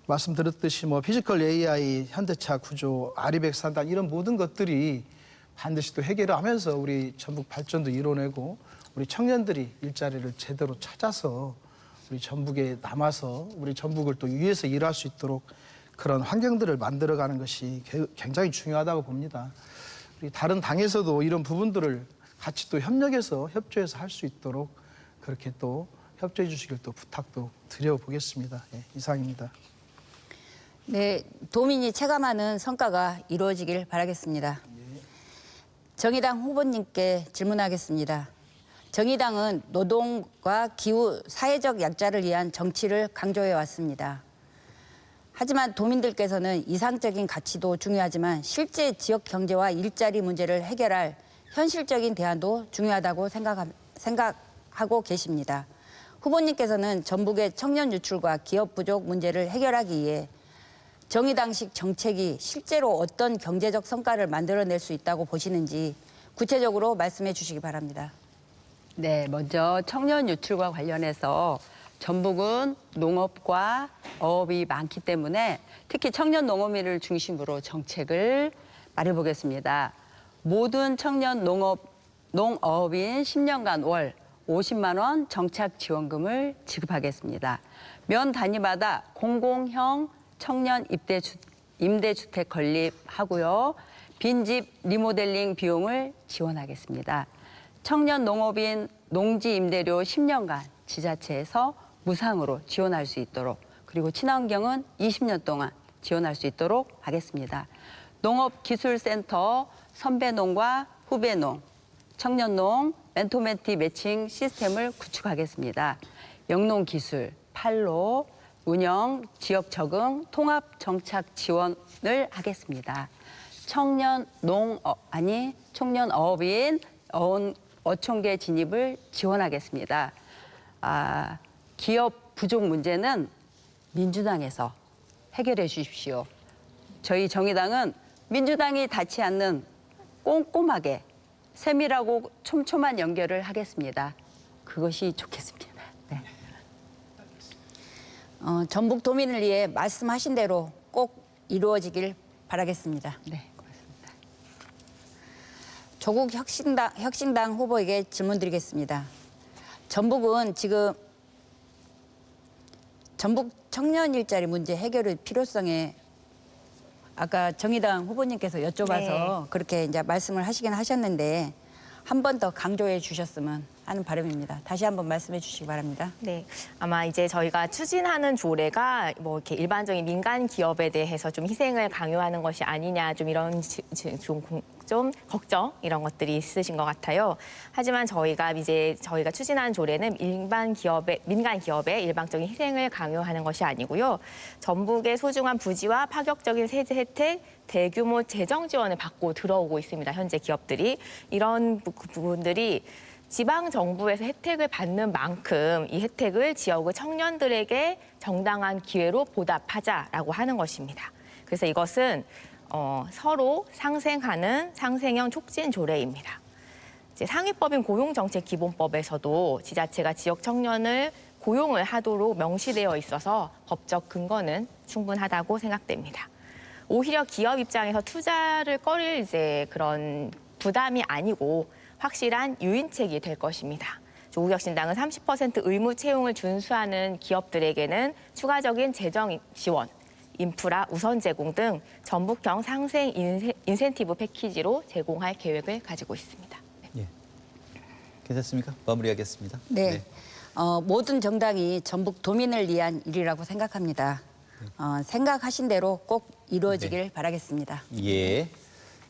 Speaker 5: 말씀드렸듯이 피지컬 AI, 현대차 구조, 아리백 산단 이런 모든 것들이 반드시 또 해결을 하면서 우리 전북 발전도 이뤄내고 우리 청년들이 일자리를 제대로 찾아서 우리 전북에 남아서 우리 전북을 또 위해서 일할 수 있도록 그런 환경들을 만들어가는 것이 굉장히 중요하다고 봅니다. 우리 다른 당에서도 이런 부분들을 같이 또 협력해서 협조해서 할 수 있도록 그렇게 또 협조해 주시길 또 부탁도 드려보겠습니다. 예, 이상입니다.
Speaker 2: 네, 도민이 체감하는 성과가 이루어지길 바라겠습니다. 정의당 후보님께 질문하겠습니다. 정의당은 노동과 기후, 사회적 약자를 위한 정치를 강조해 왔습니다. 하지만 도민들께서는 이상적인 가치도 중요하지만 실제 지역 경제와 일자리 문제를 해결할 현실적인 대안도 중요하다고 생각하고 계십니다. 후보님께서는 전북의 청년 유출과 기업 부족 문제를 해결하기 위해 정의당식 정책이 실제로 어떤 경제적 성과를 만들어낼 수 있다고 보시는지 구체적으로 말씀해 주시기 바랍니다.
Speaker 4: 네, 먼저 청년 유출과 관련해서 전북은 농업과 어업이 많기 때문에 특히 청년 농어민을 중심으로 정책을 말해보겠습니다. 모든 청년 농어업인 10년간 월 50만 원 정착 지원금을 지급하겠습니다. 면 단위마다 공공형 청년 임대주택 건립하고요. 빈집 리모델링 비용을 지원하겠습니다. 청년 농업인 농지 임대료 10년간 지자체에서 무상으로 지원할 수 있도록, 그리고 친환경은 20년 동안 지원할 수 있도록 하겠습니다. 농업기술센터 선배농과 후배농, 청년농, 멘토멘티 매칭 시스템을 구축하겠습니다. 영농기술, 팔로, 운영, 지역 적응, 통합 정착 지원을 하겠습니다. 청년 어업인 어촌계 진입을 지원하겠습니다. 기업 부족 문제는 민주당에서 해결해 주십시오. 저희 정의당은 민주당이 닿지 않는 꼼꼼하게 세밀하고 촘촘한 연결을 하겠습니다. 그것이 좋겠습니다. 네.
Speaker 2: 전북 도민을 위해 말씀하신 대로 꼭 이루어지길 바라겠습니다.
Speaker 4: 네, 고맙습니다.
Speaker 2: 조국 혁신당 후보에게 질문드리겠습니다. 전북은 지금 전북 청년 일자리 문제 해결의 필요성에 아까 정의당 후보님께서 여쭤봐서 그렇게 이제 말씀을 하시긴 하셨는데 한 번 더 강조해 주셨으면 하는 바람입니다. 다시 한번 말씀해 주시기 바랍니다.
Speaker 3: 네, 아마 이제 저희가 추진하는 조례가 뭐 이렇게 일반적인 민간 기업에 대해서 좀 희생을 강요하는 것이 아니냐, 좀 이런 좀 걱정 이런 것들이 있으신 것 같아요. 하지만 저희가 추진한 조례는 민간 기업의 일방적인 희생을 강요하는 것이 아니고요. 전북의 소중한 부지와 파격적인 세제 혜택, 대규모 재정 지원을 받고 들어오고 있습니다. 현재 기업들이 이런 부분들이 지방 정부에서 혜택을 받는 만큼 이 혜택을 지역의 청년들에게 정당한 기회로 보답하자라고 하는 것입니다. 그래서 이것은 서로 상생하는 상생형 촉진 조례입니다. 이제 상위법인 고용정책기본법에서도 지자체가 지역 청년을 고용을 하도록 명시되어 있어서 법적 근거는 충분하다고 생각됩니다. 오히려 기업 입장에서 투자를 꺼릴 그런 부담이 아니고 확실한 유인책이 될 것입니다. 조국 혁신당은 30% 의무 채용을 준수하는 기업들에게는 추가적인 재정 지원, 인프라 우선 제공 등 전북형 상생 인센티브 패키지로 제공할 계획을 가지고 있습니다. 네.
Speaker 1: 예. 괜찮습니까? 마무리하겠습니다.
Speaker 2: 네. 모든 정당이 전북 도민을 위한 일이라고 생각합니다. 생각하신 대로 꼭 이루어지길 바라겠습니다.
Speaker 1: 예.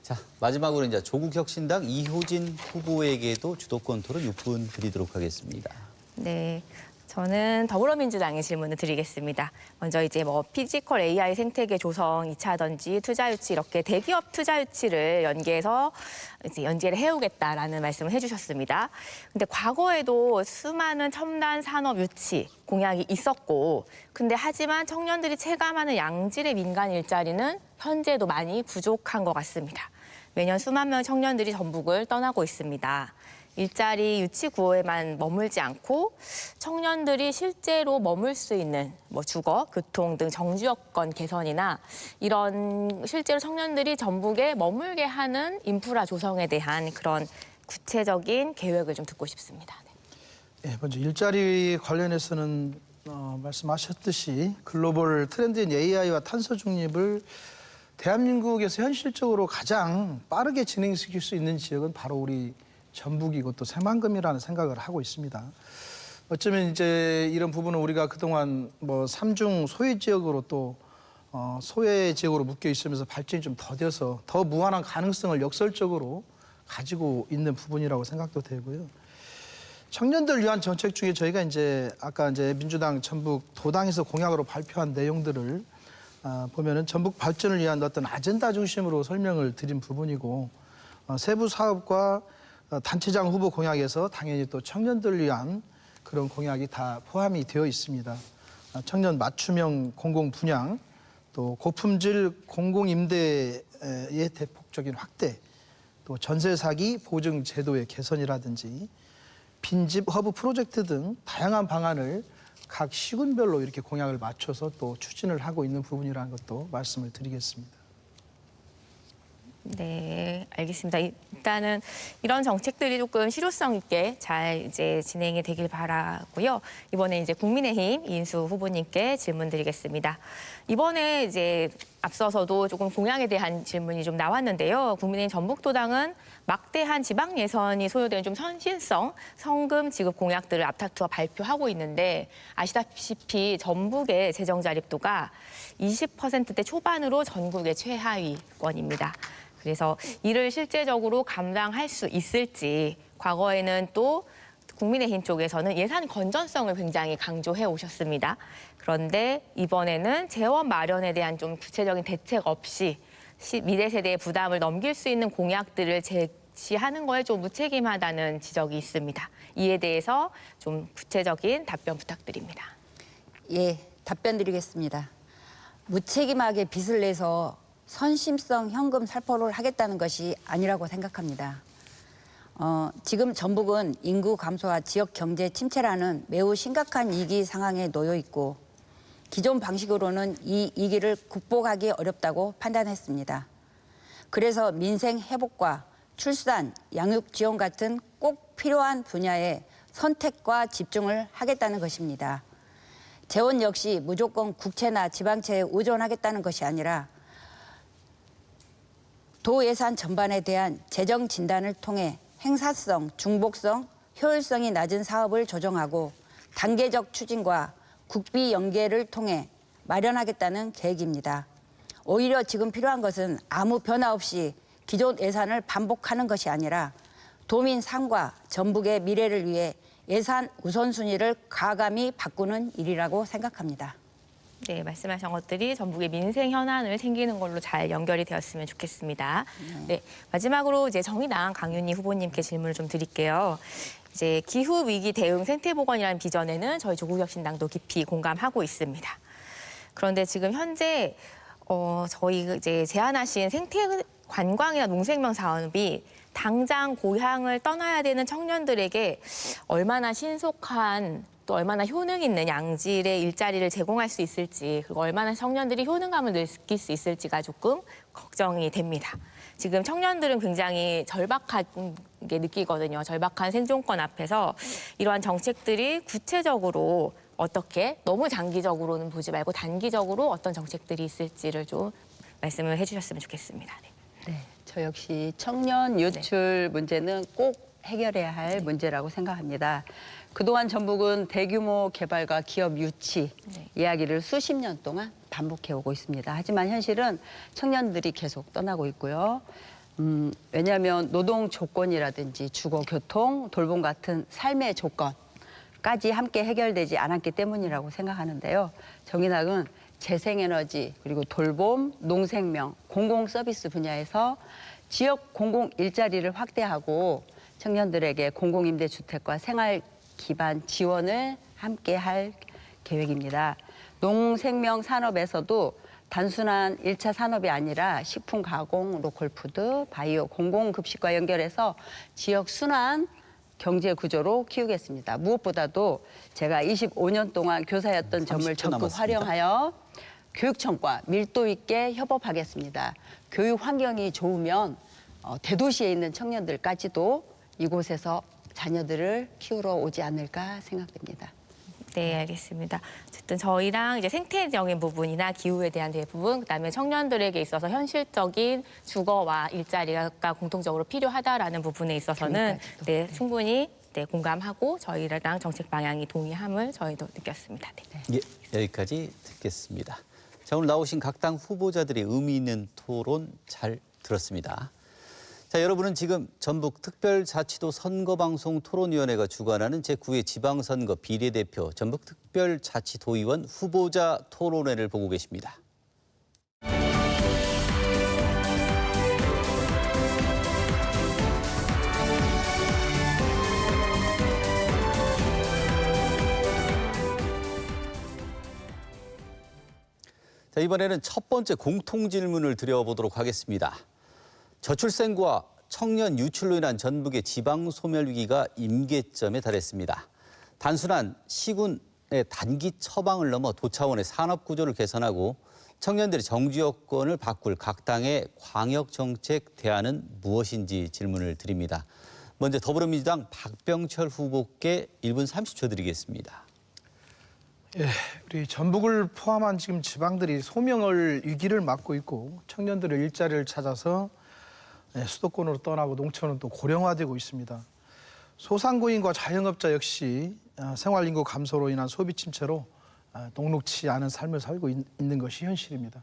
Speaker 1: 자, 마지막으로 이제 조국 혁신당 이효진 후보에게도 주도권 토론 6분 드리도록 하겠습니다.
Speaker 3: 네. 저는 더불어민주당의 질문을 드리겠습니다. 먼저 이제 피지컬 AI 생태계 조성 2차든지 투자 유치 이렇게 대기업 투자 유치를 연계를 해오겠다라는 말씀을 해주셨습니다. 근데 과거에도 수많은 첨단 산업 유치 공약이 있었고, 근데 하지만 청년들이 체감하는 양질의 민간 일자리는 현재도 많이 부족한 것 같습니다. 매년 수만 명의 청년들이 전북을 떠나고 있습니다. 일자리 유치 구호에만 머물지 않고 청년들이 실제로 머물 수 있는 주거, 교통 등 정주 여건 개선이나 이런 실제로 청년들이 전북에 머물게 하는 인프라 조성에 대한 그런 구체적인 계획을 좀 듣고 싶습니다. 네.
Speaker 5: 예, 먼저 일자리 관련해서는 말씀하셨듯이 글로벌 트렌드인 AI와 탄소 중립을 대한민국에서 현실적으로 가장 빠르게 진행시킬 수 있는 지역은 바로 우리 전북이고 또 새만금이라는 생각을 하고 있습니다. 어쩌면 이제 이런 부분은 우리가 그동안 뭐 삼중 소외 지역으로 또 소외 지역으로 묶여 있으면서 발전이 좀 더뎌서 더 무한한 가능성을 역설적으로 가지고 있는 부분이라고 생각도 되고요. 청년들 위한 정책 중에 저희가 이제 아까 이제 민주당 전북 도당에서 공약으로 발표한 내용들을 보면은 전북 발전을 위한 어떤 아젠다 중심으로 설명을 드린 부분이고 세부 사업과 단체장 후보 공약에서 당연히 또 청년들 위한 그런 공약이 다 포함이 되어 있습니다. 청년 맞춤형 공공 분양, 또 고품질 공공 임대의 대폭적인 확대, 또 전세 사기 보증 제도의 개선이라든지 빈집 허브 프로젝트 등 다양한 방안을 각 시군별로 이렇게 공약을 맞춰서 또 추진을 하고 있는 부분이라는 것도 말씀을 드리겠습니다.
Speaker 3: 네, 알겠습니다. 일단은 이런 정책들이 조금 실효성 있게 잘 이제 진행이 되길 바라고요. 이번에 이제 국민의힘 이인수 후보님께 질문드리겠습니다. 이번에 이제 앞서서도 조금 공약에 대한 질문이 좀 나왔는데요. 국민의힘 전북도당은 막대한 지방 예산이 소요되는 좀 선신성, 성금 지급 공약들을 앞다투어 발표하고 있는데 아시다시피 전북의 재정 자립도가 20%대 초반으로 전국의 최하위권입니다. 그래서 이를 실제적으로 감당할 수 있을지, 과거에는 또 국민의힘 쪽에서는 예산 건전성을 굉장히 강조해 오셨습니다. 그런데 이번에는 재원 마련에 대한 좀 구체적인 대책 없이 미래 세대의 부담을 넘길 수 있는 공약들을 제시하는 거에 좀 무책임하다는 지적이 있습니다. 이에 대해서 좀 구체적인 답변 부탁드립니다.
Speaker 2: 예, 답변 드리겠습니다. 무책임하게 빚을 내서 선심성 현금 살포를 하겠다는 것이 아니라고 생각합니다. 지금 전북은 인구 감소와 지역 경제 침체라는 매우 심각한 위기 상황에 놓여 있고 기존 방식으로는 이 위기를 극복하기 어렵다고 판단했습니다. 그래서 민생 회복과 출산, 양육 지원 같은 꼭 필요한 분야에 선택과 집중을 하겠다는 것입니다. 재원 역시 무조건 국채나 지방채에 의존하겠다는 것이 아니라 도 예산 전반에 대한 재정 진단을 통해 행사성, 중복성, 효율성이 낮은 사업을 조정하고 단계적 추진과 국비 연계를 통해 마련하겠다는 계획입니다. 오히려 지금 필요한 것은 아무 변화 없이 기존 예산을 반복하는 것이 아니라 도민 삶과 전북의 미래를 위해 예산 우선순위를 과감히 바꾸는 일이라고 생각합니다.
Speaker 3: 네, 말씀하신 것들이 전북의 민생 현안을 챙기는 걸로 잘 연결이 되었으면 좋겠습니다. 네, 마지막으로 이제 정의당 강윤희 후보님께 질문을 좀 드릴게요. 이제 기후 위기 대응 생태보건이라는 비전에는 저희 조국혁신당도 깊이 공감하고 있습니다. 그런데 지금 현재 저희 이제 제안하신 생태 관광이나 농생명 사업이 당장 고향을 떠나야 되는 청년들에게 얼마나 신속한 또 얼마나 효능 있는 양질의 일자리를 제공할 수 있을지, 그리고 얼마나 청년들이 효능감을 느낄 수 있을지가 조금 걱정이 됩니다. 지금 청년들은 굉장히 절박하게 느끼거든요. 절박한 생존권 앞에서 이러한 정책들이 구체적으로 어떻게 너무 장기적으로는 보지 말고 단기적으로 어떤 정책들이 있을지를 좀 말씀을 해주셨으면 좋겠습니다.
Speaker 4: 네, 저 역시 청년 유출 문제는 꼭 해결해야 할 문제라고 생각합니다. 그동안 전북은 대규모 개발과 기업 유치 이야기를 수십 년 동안 반복해오고 있습니다. 하지만 현실은 청년들이 계속 떠나고 있고요. 왜냐하면 노동 조건이라든지 주거, 교통, 돌봄 같은 삶의 조건까지 함께 해결되지 않았기 때문이라고 생각하는데요. 정의당은 재생에너지, 그리고 돌봄, 농생명, 공공서비스 분야에서 지역 공공 일자리를 확대하고 청년들에게 공공임대주택과 생활 기반 지원을 함께 할 계획입니다. 농생명 산업에서도 단순한 1차 산업이 아니라 식품 가공, 로컬푸드, 바이오, 공공급식과 연결해서 지역 순환 경제 구조로 키우겠습니다. 무엇보다도 제가 25년 동안 교사였던 점을 적극
Speaker 1: 남았습니다.
Speaker 4: 활용하여 교육청과 밀도 있게 협업하겠습니다. 교육 환경이 좋으면 대도시에 있는 청년들까지도 이곳에서 자녀들을 키우러 오지 않을까 생각됩니다.
Speaker 3: 네, 알겠습니다. 어쨌든 저희랑 이제 생태적인 부분이나 기후에 대한 부분, 그다음에 청년들에게 있어서 현실적인 주거와 일자리가 공통적으로 필요하다라는 부분에 있어서는 충분히 네, 공감하고 저희랑 정책 방향이 동의함을 저희도 느꼈습니다. 네.
Speaker 1: 예, 여기까지 듣겠습니다. 자, 오늘 나오신 각 당 후보자들의 의미 있는 토론 잘 들었습니다. 자, 여러분은 지금 전북특별자치도 선거방송 토론위원회가 주관하는 제9회 지방선거 비례대표 전북특별자치도의원 후보자 토론회를 보고 계십니다. 자, 이번에는 첫 번째 공통 질문을 드려보도록 하겠습니다. 저출생과 청년 유출로 인한 전북의 지방 소멸 위기가 임계점에 달했습니다. 단순한 시군의 단기 처방을 넘어 도차원의 산업 구조를 개선하고 청년들의 정주 여건을 바꿀 각 당의 광역 정책 대안은 무엇인지 질문을 드립니다. 먼저 더불어민주당 박병철 후보께 1분 30초 드리겠습니다.
Speaker 5: 예, 우리 전북을 포함한 지금 지방들이 소멸 위기를 맞고 있고 청년들의 일자리를 찾아서 수도권으로 떠나고 농촌은 또 고령화되고 있습니다. 소상공인과 자영업자 역시 생활인구 감소로 인한 소비 침체로 녹록치 않은 삶을 살고 있는 것이 현실입니다.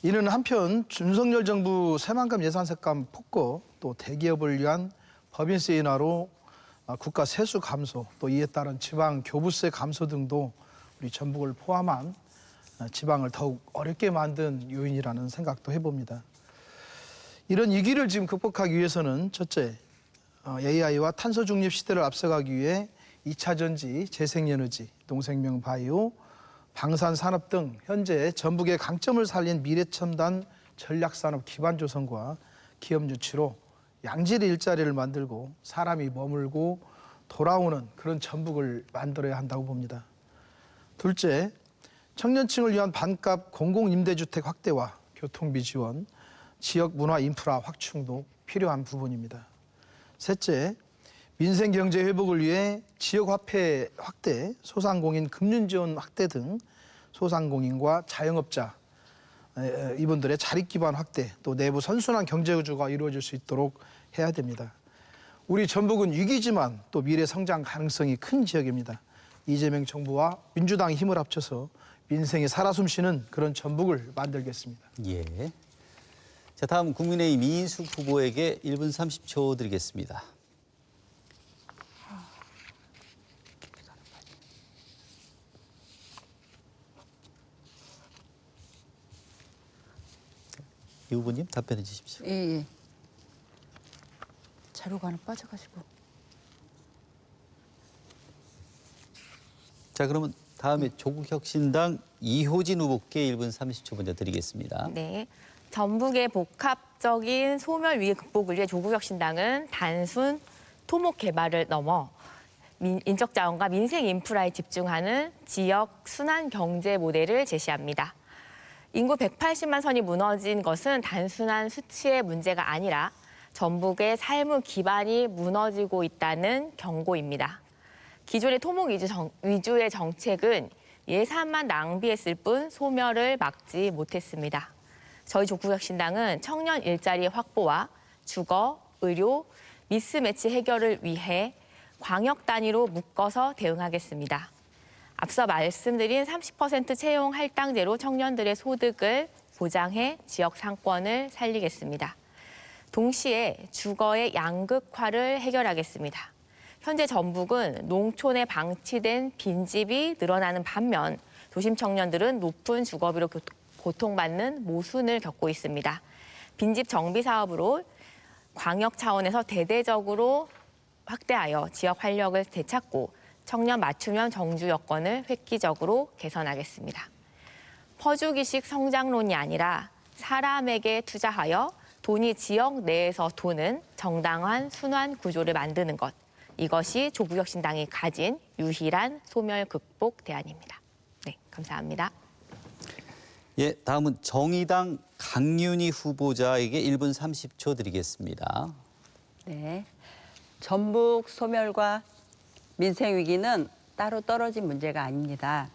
Speaker 5: 이는 한편 윤석열 정부 새만금 예산 삭감 폭거, 또 대기업을 위한 법인세 인하로 국가 세수 감소, 또 이에 따른 지방 교부세 감소 등도 우리 전북을 포함한 지방을 더욱 어렵게 만든 요인이라는 생각도 해봅니다. 이런 위기를 지금 극복하기 위해서는 첫째, AI와 탄소 중립 시대를 앞서가기 위해 2차 전지, 재생에너지, 농생명 바이오, 방산 산업 등 현재 전북의 강점을 살린 미래첨단 전략산업 기반 조성과 기업 유치로 양질의 일자리를 만들고 사람이 머물고 돌아오는 그런 전북을 만들어야 한다고 봅니다. 둘째, 청년층을 위한 반값 공공임대주택 확대와 교통비 지원, 지역 문화 인프라 확충도 필요한 부분입니다. 셋째, 민생 경제 회복을 위해 지역 화폐 확대, 소상공인 금융 지원 확대 등 소상공인과 자영업자 이분들의 자립 기반 확대, 또 내부 선순환 경제 구조가 이루어질 수 있도록 해야 됩니다. 우리 전북은 위기지만 또 미래 성장 가능성이 큰 지역입니다. 이재명 정부와 민주당이 힘을 합쳐서 민생이 살아 숨쉬는 그런 전북을 만들겠습니다.
Speaker 1: 예. 자, 다음 국민의힘 이인숙 후보에게 1분 30초 드리겠습니다. 이 후보님 답변해 주십시오.
Speaker 2: 예. 자료가 하나 빠져가지고.
Speaker 1: 자, 그러면 다음에 조국혁신당 이효진 후보께 1분 30초 먼저 드리겠습니다.
Speaker 3: 네. 전북의 복합적인 소멸 위기 극복을 위해 조국혁신당은 단순 토목 개발을 넘어 인적 자원과 민생 인프라에 집중하는 지역 순환 경제 모델을 제시합니다. 인구 180만 선이 무너진 것은 단순한 수치의 문제가 아니라 전북의 삶의 기반이 무너지고 있다는 경고입니다. 기존의 토목 위주의 정책은 예산만 낭비했을 뿐 소멸을 막지 못했습니다. 저희 조국혁신당은 청년 일자리 확보와 주거, 의료, 미스매치 해결을 위해 광역 단위로 묶어서 대응하겠습니다. 앞서 말씀드린 30% 채용 할당제로 청년들의 소득을 보장해 지역 상권을 살리겠습니다. 동시에 주거의 양극화를 해결하겠습니다. 현재 전북은 농촌에 방치된 빈집이 늘어나는 반면 도심 청년들은 높은 주거비로 고통받는 모순을 겪고 있습니다. 빈집 정비 사업으로 광역 차원에서 대대적으로 확대하여 지역 활력을 되찾고 청년 맞춤형 정주 여건을 획기적으로 개선하겠습니다. 퍼주기식 성장론이 아니라 사람에게 투자하여 돈이 지역 내에서 도는 정당한 순환 구조를 만드는 것. 이것이 조국혁신당이 가진 유일한 소멸 극복 대안입니다. 네, 감사합니다.
Speaker 1: 예, 다음은 정의당 강윤희 후보자에게 1분 30초 드리겠습니다.
Speaker 4: 네, 전북 소멸과 민생 위기는 따로 떨어진 문제가 아닙니다.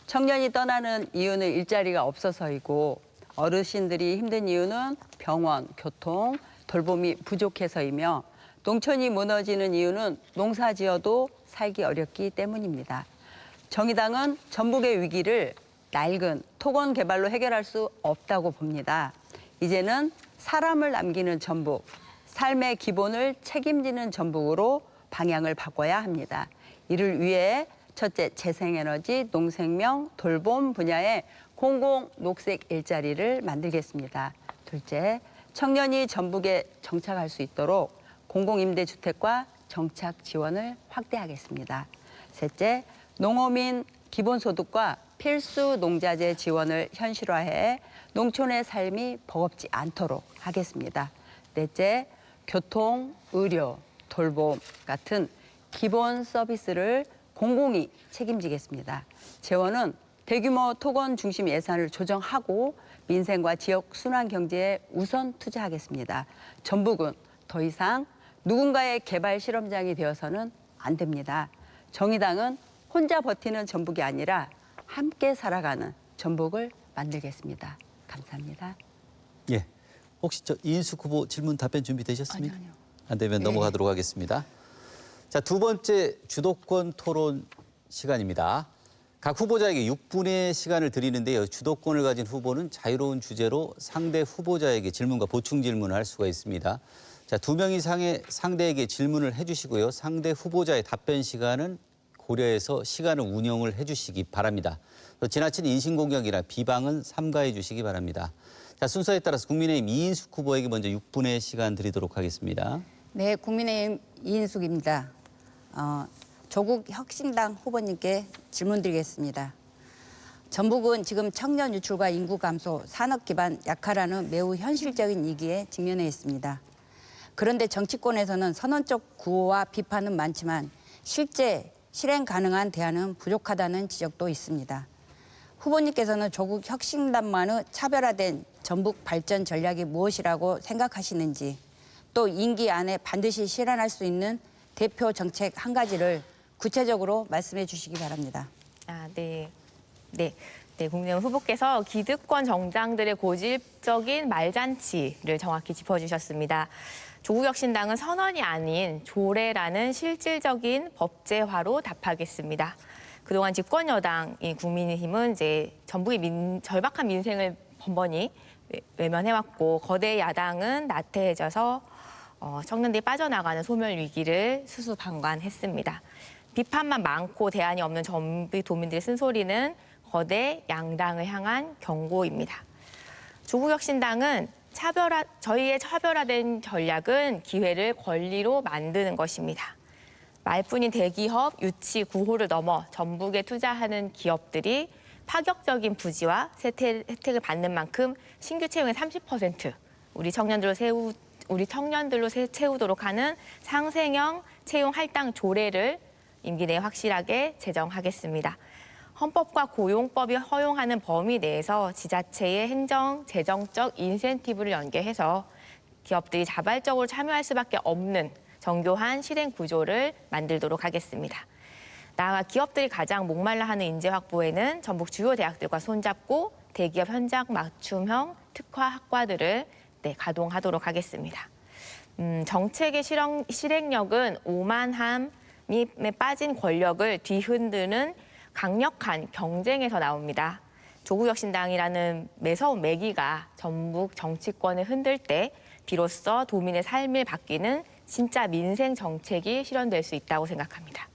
Speaker 4: 청년이 떠나는 이유는 일자리가 없어서이고 어르신들이 힘든 이유는 병원, 교통, 돌봄이 부족해서이며 농촌이 무너지는 이유는 농사 지어도 살기 어렵기 때문입니다. 정의당은 전북의 위기를 낡은 토건 개발로 해결할 수 없다고 봅니다. 이제는 사람을 남기는 전북, 삶의 기본을 책임지는 전북으로 방향을 바꿔야 합니다. 이를 위해 첫째, 재생에너지, 농생명, 돌봄 분야의 공공 녹색 일자리를 만들겠습니다. 둘째, 청년이 전북에 정착할 수 있도록 공공임대주택과 정착 지원을 확대하겠습니다. 셋째, 농어민 기본소득과 필수 농자재 지원을 현실화해 농촌의 삶이 버겁지 않도록 하겠습니다. 넷째, 교통, 의료, 돌봄 같은 기본 서비스를 공공이 책임지겠습니다. 재원은 대규모 토건 중심 예산을 조정하고 민생과 지역 순환 경제에 우선 투자하겠습니다. 전북은 더 이상 누군가의 개발 실험장이 되어서는 안 됩니다. 정의당은 혼자 버티는 전북이 아니라 함께 살아가는 전북을 만들겠습니다. 감사합니다.
Speaker 1: 예. 혹시 이인숙 후보 질문 답변 준비되셨습니까?
Speaker 2: 아니요.
Speaker 1: 안 되면 넘어가도록 하겠습니다. 자, 두 번째 주도권 토론 시간입니다. 각 후보자에게 6분의 시간을 드리는데요. 주도권을 가진 후보는 자유로운 주제로 상대 후보자에게 질문과 보충 질문을 할 수가 있습니다. 자, 2명 이상의 상대에게 질문을 해주시고요. 상대 후보자의 답변 시간은 고려해서 시간을 운영을 해주시기 바랍니다. 또 지나친 인신공격이나 비방은 삼가해 주시기 바랍니다. 자, 순서에 따라서 국민의힘 이인숙 후보에게 먼저 6분의 시간 드리도록 하겠습니다.
Speaker 2: 네, 국민의힘 이인숙입니다. 조국 혁신당 후보님께 질문 드리겠습니다. 전북은 지금 청년 유출과 인구 감소, 산업 기반 약화라는 매우 현실적인 위기에 직면해 있습니다. 그런데 정치권에서는 선언적 구호와 비판은 많지만 실제 실행 가능한 대안은 부족하다는 지적도 있습니다. 후보님께서는 조국 혁신당만의 차별화된 전북 발전 전략이 무엇이라고 생각하시는지, 또 임기 안에 반드시 실현할 수 있는 대표 정책 한 가지를 구체적으로 말씀해 주시기 바랍니다.
Speaker 3: 네, 국민의힘 후보께서 기득권 정당들의 고질적인 말잔치를 정확히 짚어주셨습니다. 조국혁신당은 선언이 아닌 조례라는 실질적인 법제화로 답하겠습니다. 그동안 집권 여당인 국민의힘은 이제 전북의 절박한 민생을 번번이 외면해왔고, 거대 야당은 나태해져서 청년들이 빠져나가는 소멸 위기를 수수방관했습니다. 비판만 많고 대안이 없는 전북 도민들의 쓴소리는 거대 양당을 향한 경고입니다. 조국혁신당은 저희의 차별화된 전략은 기회를 권리로 만드는 것입니다. 말뿐인 대기업 유치 구호를 넘어 전북에 투자하는 기업들이 파격적인 부지와 혜택을 받는 만큼 신규 채용의 30% 우리 청년들로 채우도록 하는 상생형 채용 할당 조례를 임기 내에 확실하게 제정하겠습니다. 헌법과 고용법이 허용하는 범위 내에서 지자체의 행정, 재정적 인센티브를 연계해서 기업들이 자발적으로 참여할 수밖에 없는 정교한 실행 구조를 만들도록 하겠습니다. 나아가 기업들이 가장 목말라 하는 인재 확보에는 전북 주요 대학들과 손잡고 대기업 현장 맞춤형 특화 학과들을 가동하도록 하겠습니다. 정책의 실행력은 오만함에 빠진 권력을 뒤흔드는 강력한 경쟁에서 나옵니다. 조국혁신당이라는 매서운 매기가 전북 정치권을 흔들 때 비로소 도민의 삶을 바뀌는 진짜 민생 정책이 실현될 수 있다고 생각합니다.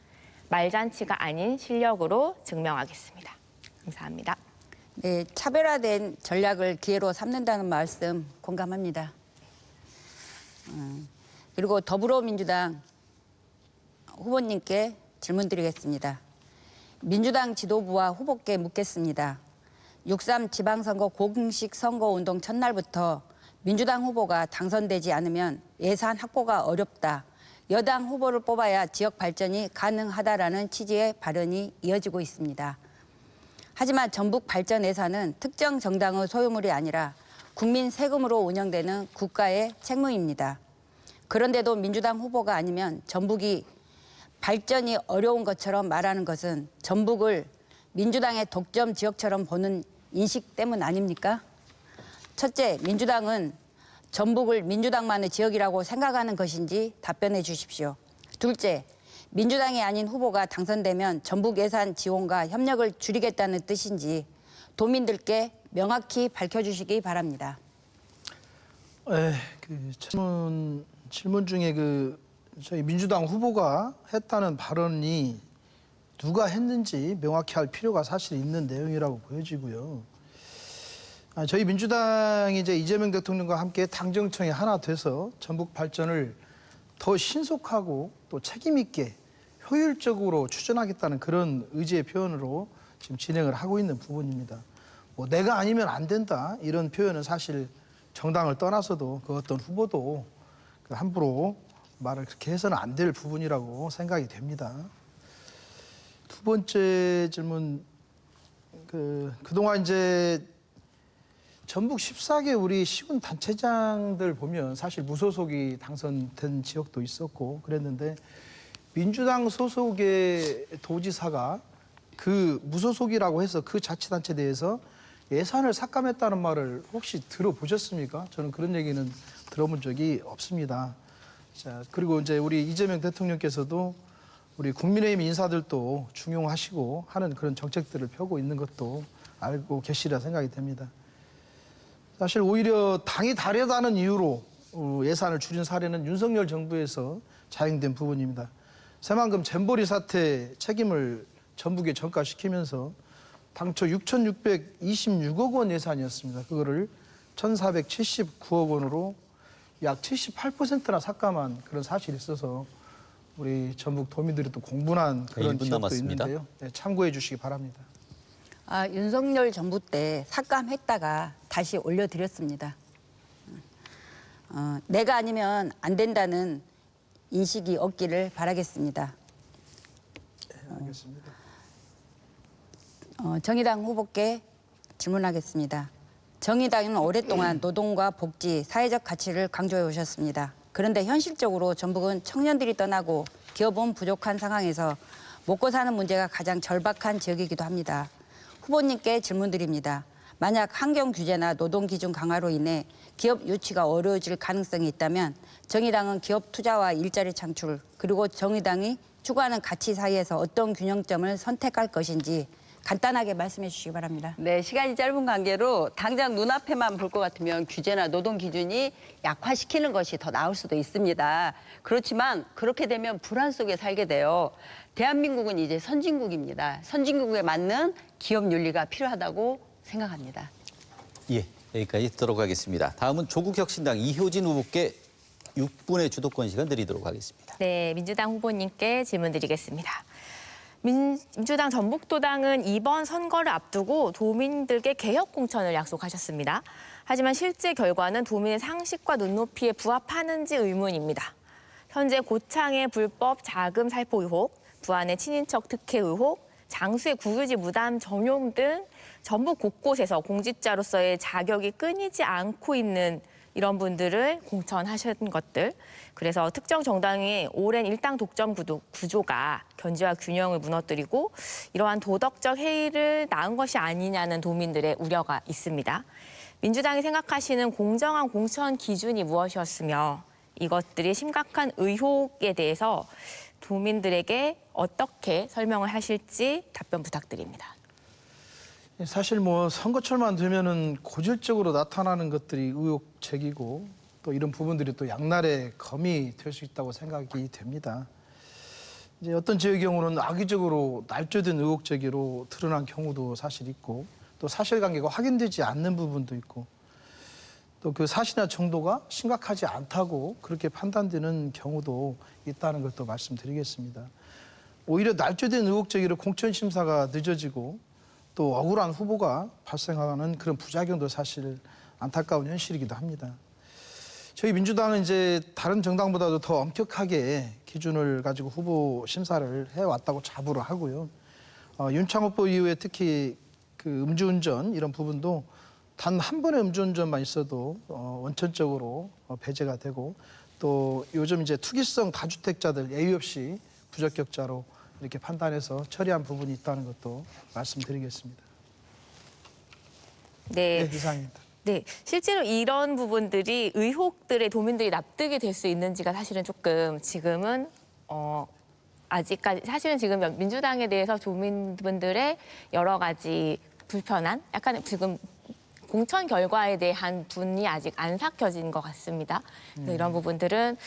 Speaker 3: 말잔치가 아닌 실력으로 증명하겠습니다. 감사합니다.
Speaker 2: 네, 차별화된 전략을 기회로 삼는다는 말씀 공감합니다. 그리고 더불어민주당 후보님께 질문 드리겠습니다. 민주당 지도부와 후보께 묻겠습니다. 6.3 지방선거 공식 선거운동 첫날부터 민주당 후보가 당선되지 않으면 예산 확보가 어렵다. 여당 후보를 뽑아야 지역 발전이 가능하다라는 취지의 발언이 이어지고 있습니다. 하지만 전북 발전 예산은 특정 정당의 소유물이 아니라 국민 세금으로 운영되는 국가의 책무입니다. 그런데도 민주당 후보가 아니면 전북이 발전이 어려운 것처럼 말하는 것은 전북을 민주당의 독점 지역처럼 보는 인식 때문 아닙니까? 첫째, 민주당은 전북을 민주당만의 지역이라고 생각하는 것인지 답변해 주십시오. 둘째, 민주당이 아닌 후보가 당선되면 전북 예산 지원과 협력을 줄이겠다는 뜻인지 도민들께 명확히 밝혀주시기 바랍니다.
Speaker 5: 질문 중에 저희 민주당 후보가 했다는 발언이 누가 했는지 명확히 할 필요가 사실 있는 내용이라고 보여지고요. 저희 민주당이 이제 이재명 대통령과 함께 당정청이 하나 돼서 전북 발전을 더 신속하고 또 책임 있게 효율적으로 추진하겠다는 그런 의지의 표현으로 지금 진행을 하고 있는 부분입니다. 뭐 내가 아니면 안 된다 이런 표현은 사실 정당을 떠나서도 그 어떤 후보도 함부로 말을 그렇게 해서는 안 될 부분이라고 생각이 됩니다. 두 번째 질문, 그동안 이제 전북 14개 우리 시군 단체장들 보면 사실 무소속이 당선된 지역도 있었고 그랬는데 민주당 소속의 도지사가 그 무소속이라고 해서 그 자치단체에 대해서 예산을 삭감했다는 말을 혹시 들어보셨습니까? 저는 그런 얘기는 들어본 적이 없습니다. 자, 그리고 이제 우리 이재명 대통령께서도 우리 국민의힘 인사들도 중용하시고 하는 그런 정책들을 펴고 있는 것도 알고 계시리라 생각이 됩니다. 사실 오히려 당이 다르다는 이유로 예산을 줄인 사례는 윤석열 정부에서 자행된 부분입니다. 새만금 잼버리 사태 책임을 전북에 전가시키면서 당초 6,626억 원 예산이었습니다. 그거를 1,479억 원으로 약 78%나 삭감한 그런 사실이 있어서 우리 전북 도민들이 또 공분한 그런
Speaker 1: 1분
Speaker 5: 지역도
Speaker 1: 남았습니다.
Speaker 5: 있는데요. 네, 참고해 주시기 바랍니다.
Speaker 2: 윤석열 정부 때 삭감했다가 다시 올려드렸습니다. 내가 아니면 안 된다는 인식이 없기를 바라겠습니다.
Speaker 5: 네, 알겠습니다.
Speaker 2: 정의당 후보께 질문하겠습니다. 정의당은 오랫동안 노동과 복지, 사회적 가치를 강조해 오셨습니다. 그런데 현실적으로 전북은 청년들이 떠나고 기업은 부족한 상황에서 먹고 사는 문제가 가장 절박한 지역이기도 합니다. 후보님께 질문드립니다. 만약 환경 규제나 노동 기준 강화로 인해 기업 유치가 어려워질 가능성이 있다면 정의당은 기업 투자와 일자리 창출 그리고 정의당이 추구하는 가치 사이에서 어떤 균형점을 선택할 것인지 간단하게 말씀해 주시기 바랍니다.
Speaker 4: 네, 시간이 짧은 관계로 당장 눈앞에만 볼 것 같으면 규제나 노동 기준이 약화시키는 것이 더 나을 수도 있습니다. 그렇지만 그렇게 되면 불안 속에 살게 돼요. 대한민국은 이제 선진국입니다. 선진국에 맞는 기업 윤리가 필요하다고 생각합니다.
Speaker 1: 예, 여기까지 듣도록 하겠습니다. 다음은 조국혁신당 이효진 후보께 6분의 주도권 시간 드리도록 하겠습니다.
Speaker 3: 네, 민주당 후보님께 질문 드리겠습니다. 민주당 전북도당은 이번 선거를 앞두고 도민들께 개혁 공천을 약속하셨습니다. 하지만 실제 결과는 도민의 상식과 눈높이에 부합하는지 의문입니다. 현재 고창의 불법 자금 살포 의혹, 부안의 친인척 특혜 의혹, 장수의 국유지 무단 전용 등 전북 곳곳에서 공직자로서의 자격이 끊이지 않고 있는 이런 분들을 공천하신 것들. 그래서 특정 정당의 오랜 일당 독점 구조가 견제와 균형을 무너뜨리고 이러한 도덕적 해이를 낳은 것이 아니냐는 도민들의 우려가 있습니다. 민주당이 생각하시는 공정한 공천 기준이 무엇이었으며 이것들이 심각한 의혹에 대해서 도민들에게 어떻게 설명을 하실지 답변 부탁드립니다.
Speaker 5: 사실 뭐 선거철만 되면은 고질적으로 나타나는 것들이 의혹 제기고 또 이런 부분들이 또 양날의 검이 될 수 있다고 생각이 됩니다. 이제 어떤 지역의 경우는 악의적으로 날조된 의혹 제기로 드러난 경우도 사실 있고 또 사실관계가 확인되지 않는 부분도 있고 또 그 사실이나 정도가 심각하지 않다고 그렇게 판단되는 경우도 있다는 걸 또 말씀드리겠습니다. 오히려 날조된 의혹 제기로 공천 심사가 늦어지고 또 억울한 후보가 발생하는 그런 부작용도 사실 안타까운 현실이기도 합니다. 저희 민주당은 이제 다른 정당보다도 더 엄격하게 기준을 가지고 후보 심사를 해왔다고 자부를 하고요. 윤창호법 이후에 특히 그 음주운전 이런 부분도 단 한 번의 음주운전만 있어도 원천적으로 배제가 되고 또 요즘 이제 투기성 다주택자들 예의 없이 부적격자로 이렇게 판단해서 처리한 부분이 있다는 것도 말씀드리겠습니다.
Speaker 3: 네.
Speaker 5: 네, 이상입니다.
Speaker 3: 네, 실제로 이런 부분들이 의혹들에 도민들이 납득이 될 수 있는지가 사실은 조금 지금은 아직까지 사실은 지금 민주당에 대해서 도민분들의 여러 가지 불편한 약간 지금 공천 결과에 대한 분이 아직 안 삭혀진 것 같습니다. 그래서 이런 부분들은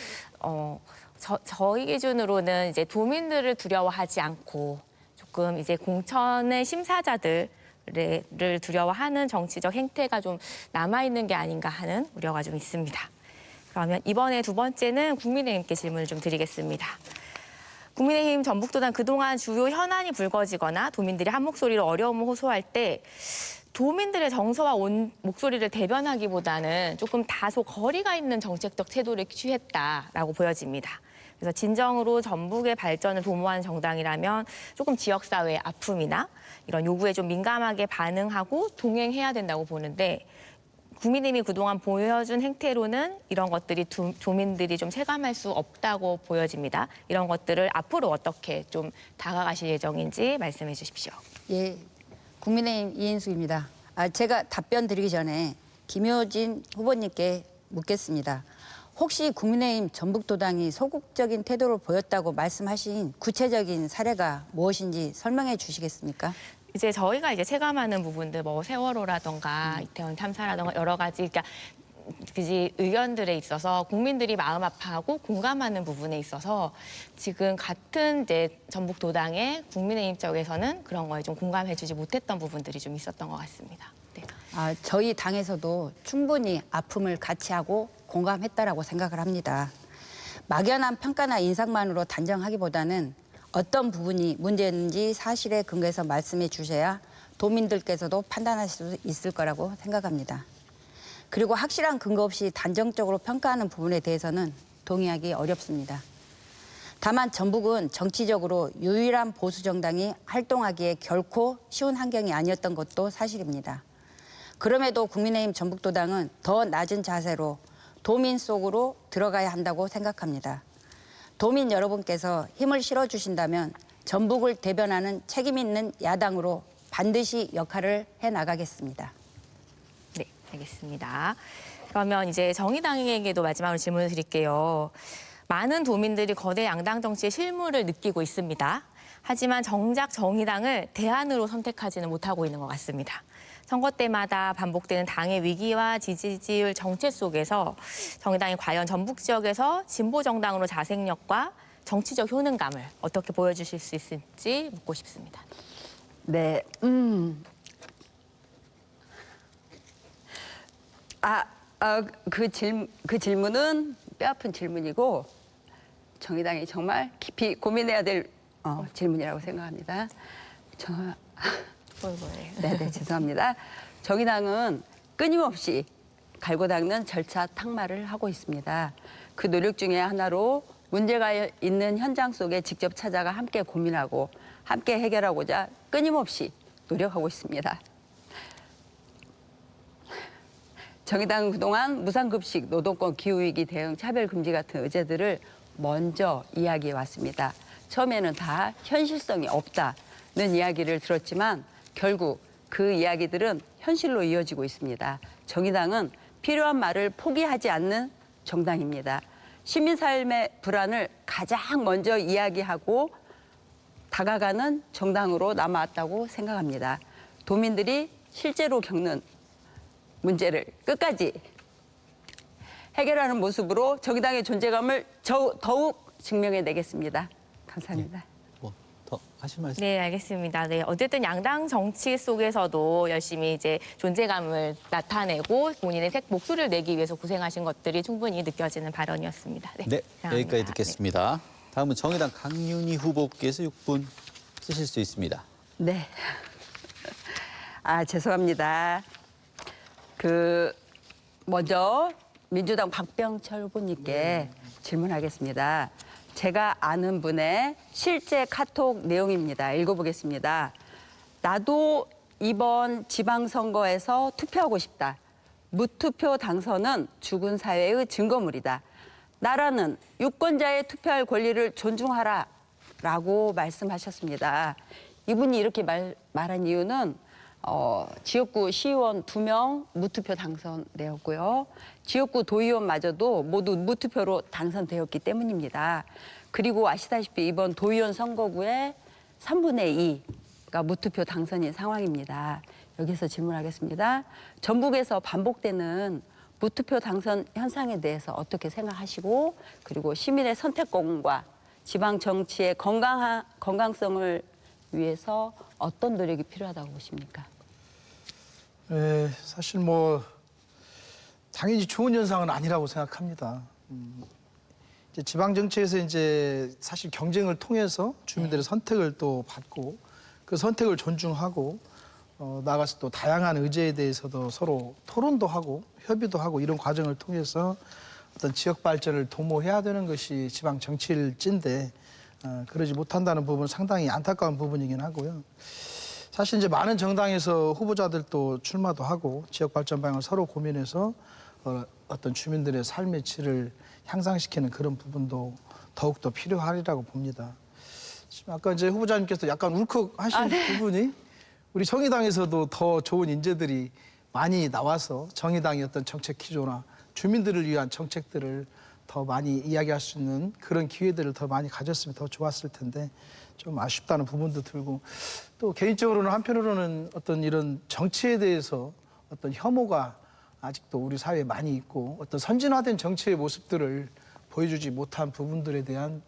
Speaker 3: 저희 기준으로는 이제 도민들을 두려워하지 않고 조금 이제 공천의 심사자들을 두려워하는 정치적 행태가 좀 남아있는 게 아닌가 하는 우려가 좀 있습니다. 그러면 이번에 두 번째는 국민의힘께 질문을 좀 드리겠습니다. 국민의힘 전북도당 그동안 주요 현안이 불거지거나 도민들이 한 목소리로 어려움을 호소할 때 도민들의 정서와 목소리를 대변하기보다는 조금 다소 거리가 있는 정책적 태도를 취했다라고 보여집니다. 그래서 진정으로 전북의 발전을 도모하는 정당이라면 조금 지역사회의 아픔이나 이런 요구에 좀 민감하게 반응하고 동행해야 된다고 보는데 국민의힘이 그동안 보여준 행태로는 이런 것들이 도민들이 좀 체감할 수 없다고 보여집니다. 이런 것들을 앞으로 어떻게 좀 다가가실 예정인지 말씀해 주십시오.
Speaker 2: 예, 국민의힘 이인숙입니다. 제가 답변 드리기 전에 김효진 후보님께 묻겠습니다. 혹시 국민의힘 전북도당이 소극적인 태도를 보였다고 말씀하신 구체적인 사례가 무엇인지 설명해 주시겠습니까?
Speaker 3: 이제 저희가 이제 체감하는 부분들 뭐 세월호라던가 이태원 참사라던가 여러 가지 그러니까 의견들에 있어서 국민들이 마음 아파하고 공감하는 부분에 있어서 지금 같은 이제 전북도당의 국민의힘 쪽에서는 그런 거에 좀 공감해주지 못했던 부분들이 좀 있었던 것 같습니다. 네.
Speaker 2: 저희 당에서도 충분히 아픔을 같이 하고 공감했다라고 생각을 합니다. 막연한 평가나 인상만으로 단정하기보다는 어떤 부분이 문제였는지 사실에 근거해서 말씀해 주셔야 도민들께서도 판단하실 수 있을 거라고 생각합니다. 그리고 확실한 근거 없이 단정적으로 평가하는 부분에 대해서는 동의하기 어렵습니다. 다만 전북은 정치적으로 유일한 보수 정당이 활동하기에 결코 쉬운 환경이 아니었던 것도 사실입니다. 그럼에도 국민의힘 전북도당은 더 낮은 자세로 도민 속으로 들어가야 한다고 생각합니다. 도민 여러분께서 힘을 실어주신다면 전북을 대변하는 책임 있는 야당으로 반드시 역할을 해나가겠습니다.
Speaker 3: 네, 알겠습니다. 그러면 이제 정의당에게도 마지막으로 질문을 드릴게요. 많은 도민들이 거대 양당 정치의 실무를 느끼고 있습니다. 하지만 정작 정의당을 대안으로 선택하지는 못하고 있는 것 같습니다. 선거 때마다 반복되는 당의 위기와 지지율 정체 속에서 정의당이 과연 전북 지역에서 진보 정당으로 자생력과 정치적 효능감을 어떻게 보여주실 수 있을지 묻고 싶습니다.
Speaker 4: 네. 그 질문은 뼈아픈 질문이고 정의당이 정말 깊이 고민해야 될 질문이라고 생각합니다. 네, 죄송합니다. 정의당은 끊임없이 갈고 닦는 절차 탁말을 하고 있습니다. 그 노력 중에 하나로 문제가 있는 현장 속에 직접 찾아가 함께 고민하고 함께 해결하고자 끊임없이 노력하고 있습니다. 정의당은 그동안 무상급식, 노동권, 기후위기 대응, 차별금지 같은 의제들을 먼저 이야기해 왔습니다. 처음에는 다 현실성이 없다는 이야기를 들었지만 결국 그 이야기들은 현실로 이어지고 있습니다. 정의당은 필요한 말을 포기하지 않는 정당입니다. 시민 삶의 불안을 가장 먼저 이야기하고 다가가는 정당으로 남아왔다고 생각합니다. 도민들이 실제로 겪는 문제를 끝까지 해결하는 모습으로 정의당의 존재감을 더욱 증명해내겠습니다. 감사합니다.
Speaker 1: 뭐 더 하실 말씀?
Speaker 3: 네, 알겠습니다. 네, 어쨌든 양당 정치 속에서도 열심히 이제 존재감을 나타내고 본인의 목소리를 내기 위해서 고생하신 것들이 충분히 느껴지는 발언이었습니다.
Speaker 1: 네,
Speaker 3: 감사합니다.
Speaker 1: 여기까지 듣겠습니다. 다음은 정의당 강윤희 후보께서 6분 쓰실 수 있습니다.
Speaker 4: 네. 죄송합니다. 먼저 민주당 박병철 후보님께 질문하겠습니다. 제가 아는 분의 실제 카톡 내용입니다. 읽어보겠습니다. 나도 이번 지방선거에서 투표하고 싶다. 무투표 당선은 죽은 사회의 증거물이다. 나라는 유권자의 투표할 권리를 존중하라 라고 말씀하셨습니다. 이분이 이렇게 말한 이유는 지역구 시의원 2명 무투표 당선되었고요. 지역구 도의원마저도 모두 무투표로 당선되었기 때문입니다. 그리고 아시다시피 이번 도의원 선거구의 3분의 2가 무투표 당선인 상황입니다. 여기서 질문하겠습니다. 전북에서 반복되는 무투표 당선 현상에 대해서 어떻게 생각하시고, 그리고 시민의 선택권과 지방 정치의 건강성을 위해서 어떤 노력이 필요하다고 보십니까?
Speaker 5: 사실 뭐 당연히 좋은 현상은 아니라고 생각합니다. 이제 지방 정치에서 이제 사실 경쟁을 통해서 주민들의 선택을 또 받고 그 선택을 존중하고 나아가서 또 다양한 의제에 대해서도 서로 토론도 하고 협의도 하고 이런 과정을 통해서 어떤 지역 발전을 도모해야 되는 것이 지방 정치일진데 그러지 못한다는 부분은 상당히 안타까운 부분이긴 하고요. 사실 이제 많은 정당에서 후보자들도 출마도 하고 지역 발전 방향을 서로 고민해서 어떤 주민들의 삶의 질을 향상시키는 그런 부분도 더욱더 필요하리라고 봅니다. 지금 아까 이제 후보자님께서 약간 울컥하신 부분이 우리 정의당에서도 더 좋은 인재들이 많이 나와서 정의당의 어떤 정책 기조나 주민들을 위한 정책들을 더 많이 이야기할 수 있는 그런 기회들을 더 많이 가졌으면 더 좋았을 텐데 좀 아쉽다는 부분도 들고, 또 개인적으로는 한편으로는 어떤 이런 정치에 대해서 어떤 혐오가 아직도 우리 사회에 많이 있고 어떤 선진화된 정치의 모습들을 보여주지 못한 부분들에 대한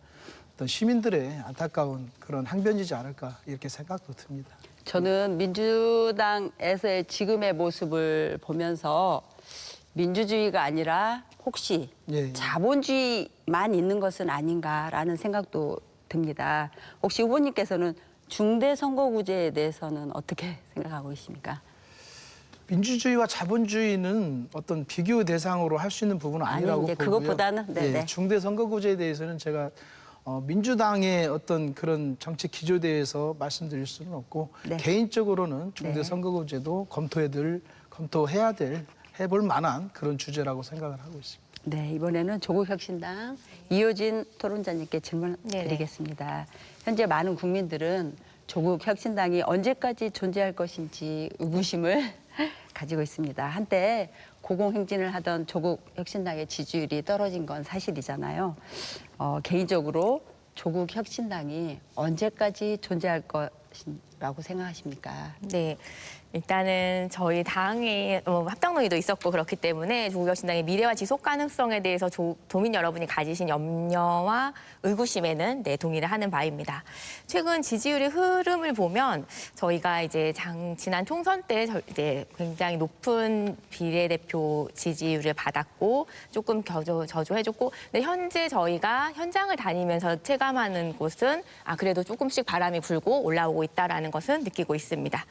Speaker 5: 어떤 시민들의 안타까운 그런 항변이지 않을까 이렇게 생각도 듭니다.
Speaker 4: 저는 민주당에서의 지금의 모습을 보면서 민주주의가 아니라 혹시
Speaker 5: 예.
Speaker 4: 자본주의만 있는 것은 아닌가라는 생각도 듭니다. 혹시 후보님께서는 중대선거구제에 대해서는 어떻게 생각하고 계십니까?
Speaker 5: 민주주의와 자본주의는 어떤 비교 대상으로 할 수 있는 부분은 아니라고
Speaker 4: 이제
Speaker 5: 보고요.
Speaker 4: 그것보다는 네네.
Speaker 5: 중대선거구제에 대해서는 제가 민주당의 어떤 그런 정책 기조에 대해서 말씀드릴 수는 없고
Speaker 4: 네.
Speaker 5: 개인적으로는 중대선거구제도 검토해야 될 해볼 만한 그런 주제라고 생각을 하고 있습니다.
Speaker 4: 네, 이번에는 조국혁신당 이효진 토론자님께 질문
Speaker 3: 네네.
Speaker 4: 드리겠습니다. 현재 많은 국민들은 조국혁신당이 언제까지 존재할 것인지 의구심을 가지고 있습니다. 한때 고공행진을 하던 조국혁신당의 지지율이 떨어진 건 사실이잖아요. 개인적으로 조국혁신당이 언제까지 존재할 것이라고 생각하십니까?
Speaker 3: 네. 일단은 저희 당에 합당 논의도 있었고 그렇기 때문에 조국혁신당의 미래와 지속 가능성에 대해서 도민 여러분이 가지신 염려와 의구심에는 동의를 하는 바입니다. 최근 지지율의 흐름을 보면 저희가 이제 지난 총선 때 이제 굉장히 높은 비례대표 지지율을 받았고 조금 저조해졌고, 근데 현재 저희가 현장을 다니면서 체감하는 곳은 그래도 조금씩 바람이 불고 올라오고 있다라는 것은 느끼고 있습니다.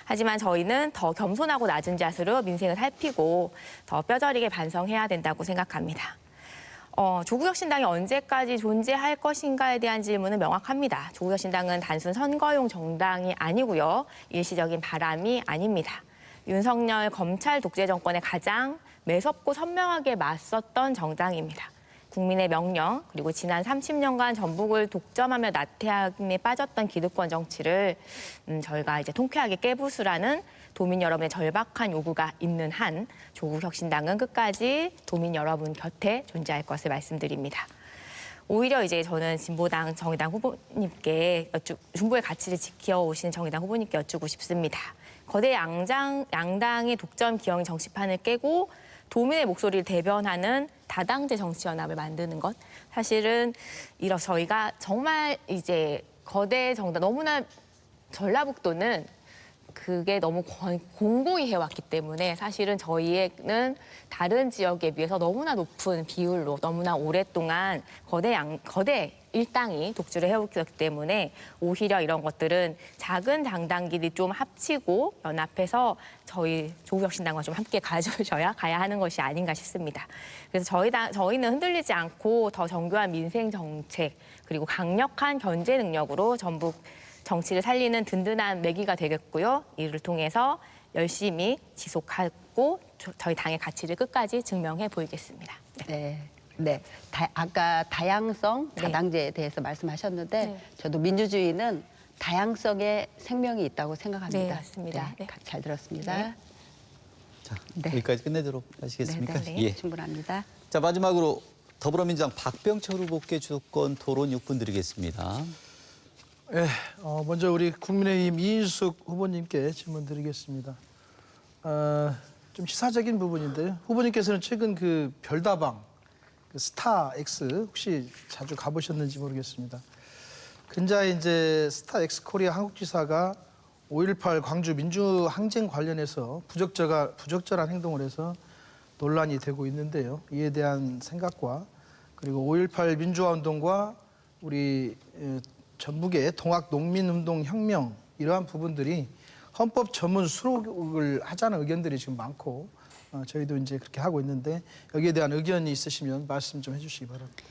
Speaker 3: 하지만 저희는 더 겸손하고 낮은 자세로 민생을 살피고 더 뼈저리게 반성해야 된다고 생각합니다. 조국혁신당이 언제까지 존재할 것인가에 대한 질문은 명확합니다. 조국혁신당은 단순 선거용 정당이 아니고요. 일시적인 바람이 아닙니다. 윤석열 검찰 독재 정권에 가장 매섭고 선명하게 맞섰던 정당입니다. 국민의 명령, 그리고 지난 30년간 전북을 독점하며 나태함에 빠졌던 기득권 정치를 저희가 이제 통쾌하게 깨부수라는 도민 여러분의 절박한 요구가 있는 한 조국혁신당은 끝까지 도민 여러분 곁에 존재할 것을 말씀드립니다. 오히려 이제 저는 진보당 정의당 후보님께 중부의 가치를 지켜오신 정의당 후보님께 여쭈고 싶습니다. 거대 양당의 독점 기형 정치판을 깨고 도민의 목소리를 대변하는 다당제 정치연합을 만드는 것, 사실은 저희가 정말 이제 거대 정당, 너무나 전라북도는 그게 너무 공고히 해왔기 때문에 사실은 저희는 다른 지역에 비해서 너무나 높은 비율로 너무나 오랫동안 거대 일당이 독주를 해오기 때문에 오히려 이런 것들은 작은 당당끼리 좀 합치고 연합해서 저희 조국혁신당과 좀 함께 가야 하는 것이 아닌가 싶습니다. 그래서 저희는 흔들리지 않고 더 정교한 민생 정책 그리고 강력한 견제 능력으로 전북 정치를 살리는 든든한 매기가 되겠고요. 이를 통해서 열심히 지속하고 저희 당의 가치를 끝까지 증명해 보이겠습니다.
Speaker 4: 네. 아까 다양성 다당제에 대해서 말씀하셨는데 저도 민주주의는 다양성의 생명이 있다고 생각합니다.
Speaker 3: 네, 맞습니다. 네.
Speaker 4: 잘 들었습니다.
Speaker 3: 네.
Speaker 1: 자,
Speaker 4: 네.
Speaker 1: 여기까지 끝내도록 하시겠습니까?
Speaker 3: 네,
Speaker 1: 예.
Speaker 4: 충분합니다.
Speaker 1: 자, 마지막으로 더불어민주당 박병철 후보께 주도권 토론 6분 드리겠습니다.
Speaker 5: 예, 먼저 우리 국민의힘 이인숙 후보님께 질문 드리겠습니다. 좀 시사적인 부분인데요. 후보님께서는 최근 그 별다방, 그 스타엑스 혹시 자주 가보셨는지 모르겠습니다. 근자에 이제 스타엑스 코리아 한국지사가 5.18 광주 민주항쟁 관련해서 부적절한 행동을 해서 논란이 되고 있는데요. 이에 대한 생각과 그리고 5.18 민주화운동과 우리 전북의 동학농민운동혁명 이러한 부분들이 헌법 전문 수록을 하자는 의견들이 지금 많고 저희도 이제 그렇게 하고 있는데 여기에 대한 의견이 있으시면 말씀 좀 해주시기 바랍니다.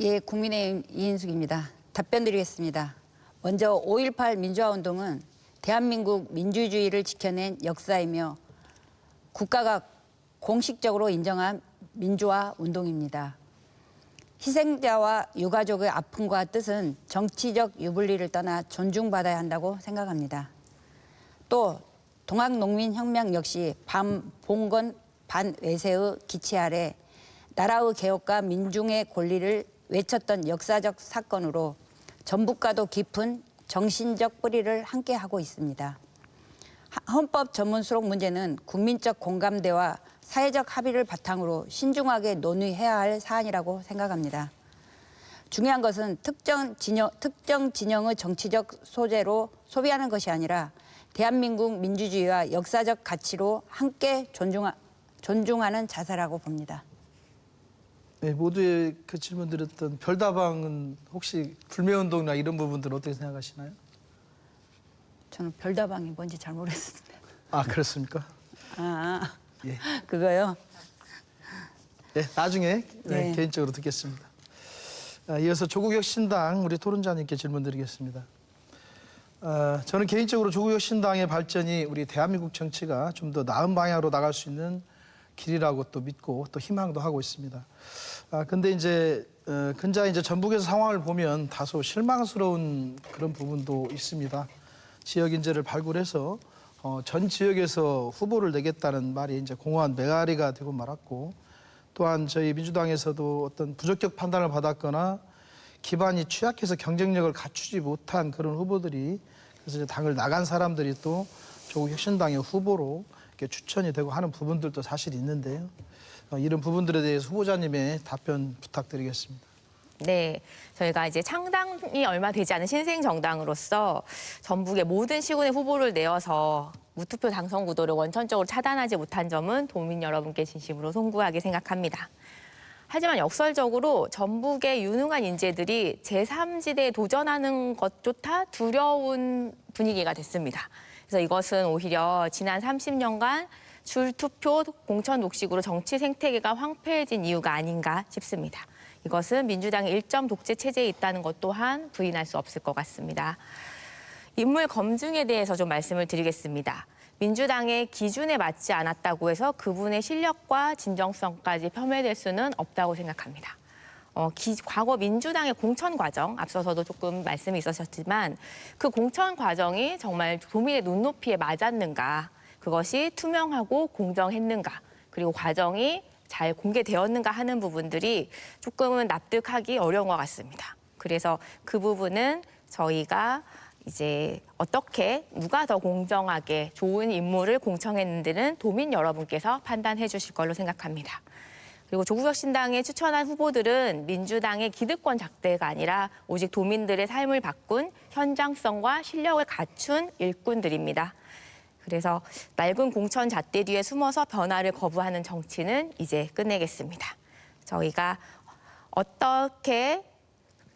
Speaker 2: 예, 국민의힘 이인숙입니다. 답변 드리겠습니다. 먼저 5.18 민주화운동은 대한민국 민주주의를 지켜낸 역사이며 국가가 공식적으로 인정한 민주화 운동입니다. 희생자와 유가족의 아픔과 뜻은 정치적 유불리를 떠나 존중받아야 한다고 생각합니다. 또 동학농민혁명 역시 반봉건 반외세의 기치 아래 나라의 개혁과 민중의 권리를 외쳤던 역사적 사건으로 전북과도 깊은 정신적 뿌리를 함께 하고 있습니다. 헌법 전문 수록 문제는 국민적 공감대와 사회적 합의를 바탕으로 신중하게 논의해야 할 사안이라고 생각합니다. 중요한 것은 특정 진영의 정치적 소재로 소비하는 것이 아니라 대한민국 민주주의와 역사적 가치로 함께 존중하는 자세라고 봅니다.
Speaker 5: 네, 모두의 그 질문 드렸던 별다방은 혹시 불매운동이나 이런 부분들 어떻게 생각하시나요?
Speaker 2: 저는 별다방이 뭔지 잘 모르겠습니다.
Speaker 5: 아, 그렇습니까?
Speaker 2: 아,
Speaker 5: 예.
Speaker 2: 그거요?
Speaker 5: 네, 나중에
Speaker 2: 네.
Speaker 5: 개인적으로 듣겠습니다. 이어서 조국혁신당 우리 토론자님께 질문 드리겠습니다. 저는 개인적으로 조국혁신당의 발전이 우리 대한민국 정치가 좀 더 나은 방향으로 나갈 수 있는 길이라고 또 믿고 또 희망도 하고 있습니다. 근데 이제 근자에 이제 전북에서 상황을 보면 다소 실망스러운 그런 부분도 있습니다. 지역 인재를 발굴해서 전 지역에서 후보를 내겠다는 말이 이제 공허한 메아리가 되고 말았고, 또한 저희 민주당에서도 어떤 부적격 판단을 받았거나 기반이 취약해서 경쟁력을 갖추지 못한 그런 후보들이, 그래서 이제 당을 나간 사람들이 또 조국 혁신당의 후보로 이렇게 추천이 되고 하는 부분들도 사실 있는데요. 이런 부분들에 대해서 후보자님의 답변 부탁드리겠습니다.
Speaker 3: 네, 저희가 이제 창당이 얼마 되지 않은 신생 정당으로서 전북의 모든 시군의 후보를 내어서 무투표 당선 구도를 원천적으로 차단하지 못한 점은 도민 여러분께 진심으로 송구하게 생각합니다. 하지만 역설적으로 전북의 유능한 인재들이 제3지대에 도전하는 것조차 두려운 분위기가 됐습니다. 그래서 이것은 오히려 지난 30년간 줄투표 공천 독식으로 정치 생태계가 황폐해진 이유가 아닌가 싶습니다. 이것은 민주당의 일점 독재 체제에 있다는 것 또한 부인할 수 없을 것 같습니다. 인물 검증에 대해서 좀 말씀을 드리겠습니다. 민주당의 기준에 맞지 않았다고 해서 그분의 실력과 진정성까지 폄훼될 수는 없다고 생각합니다. 과거 민주당의 공천 과정, 앞서서도 조금 말씀이 있으셨지만 그 공천 과정이 정말 도민의 눈높이에 맞았는가, 그것이 투명하고 공정했는가, 그리고 과정이 잘 공개되었는가 하는 부분들이 조금은 납득하기 어려운 것 같습니다. 그래서 그 부분은 저희가 이제 어떻게 누가 더 공정하게 좋은 인물을 공천했는지는 도민 여러분께서 판단해 주실 걸로 생각합니다. 그리고 조국혁신당에 추천한 후보들은 민주당의 기득권 작대가 아니라 오직 도민들의 삶을 바꾼 현장성과 실력을 갖춘 일꾼들입니다. 그래서 낡은 공천 잣대 뒤에 숨어서 변화를 거부하는 정치는 이제 끝내겠습니다. 저희가 어떻게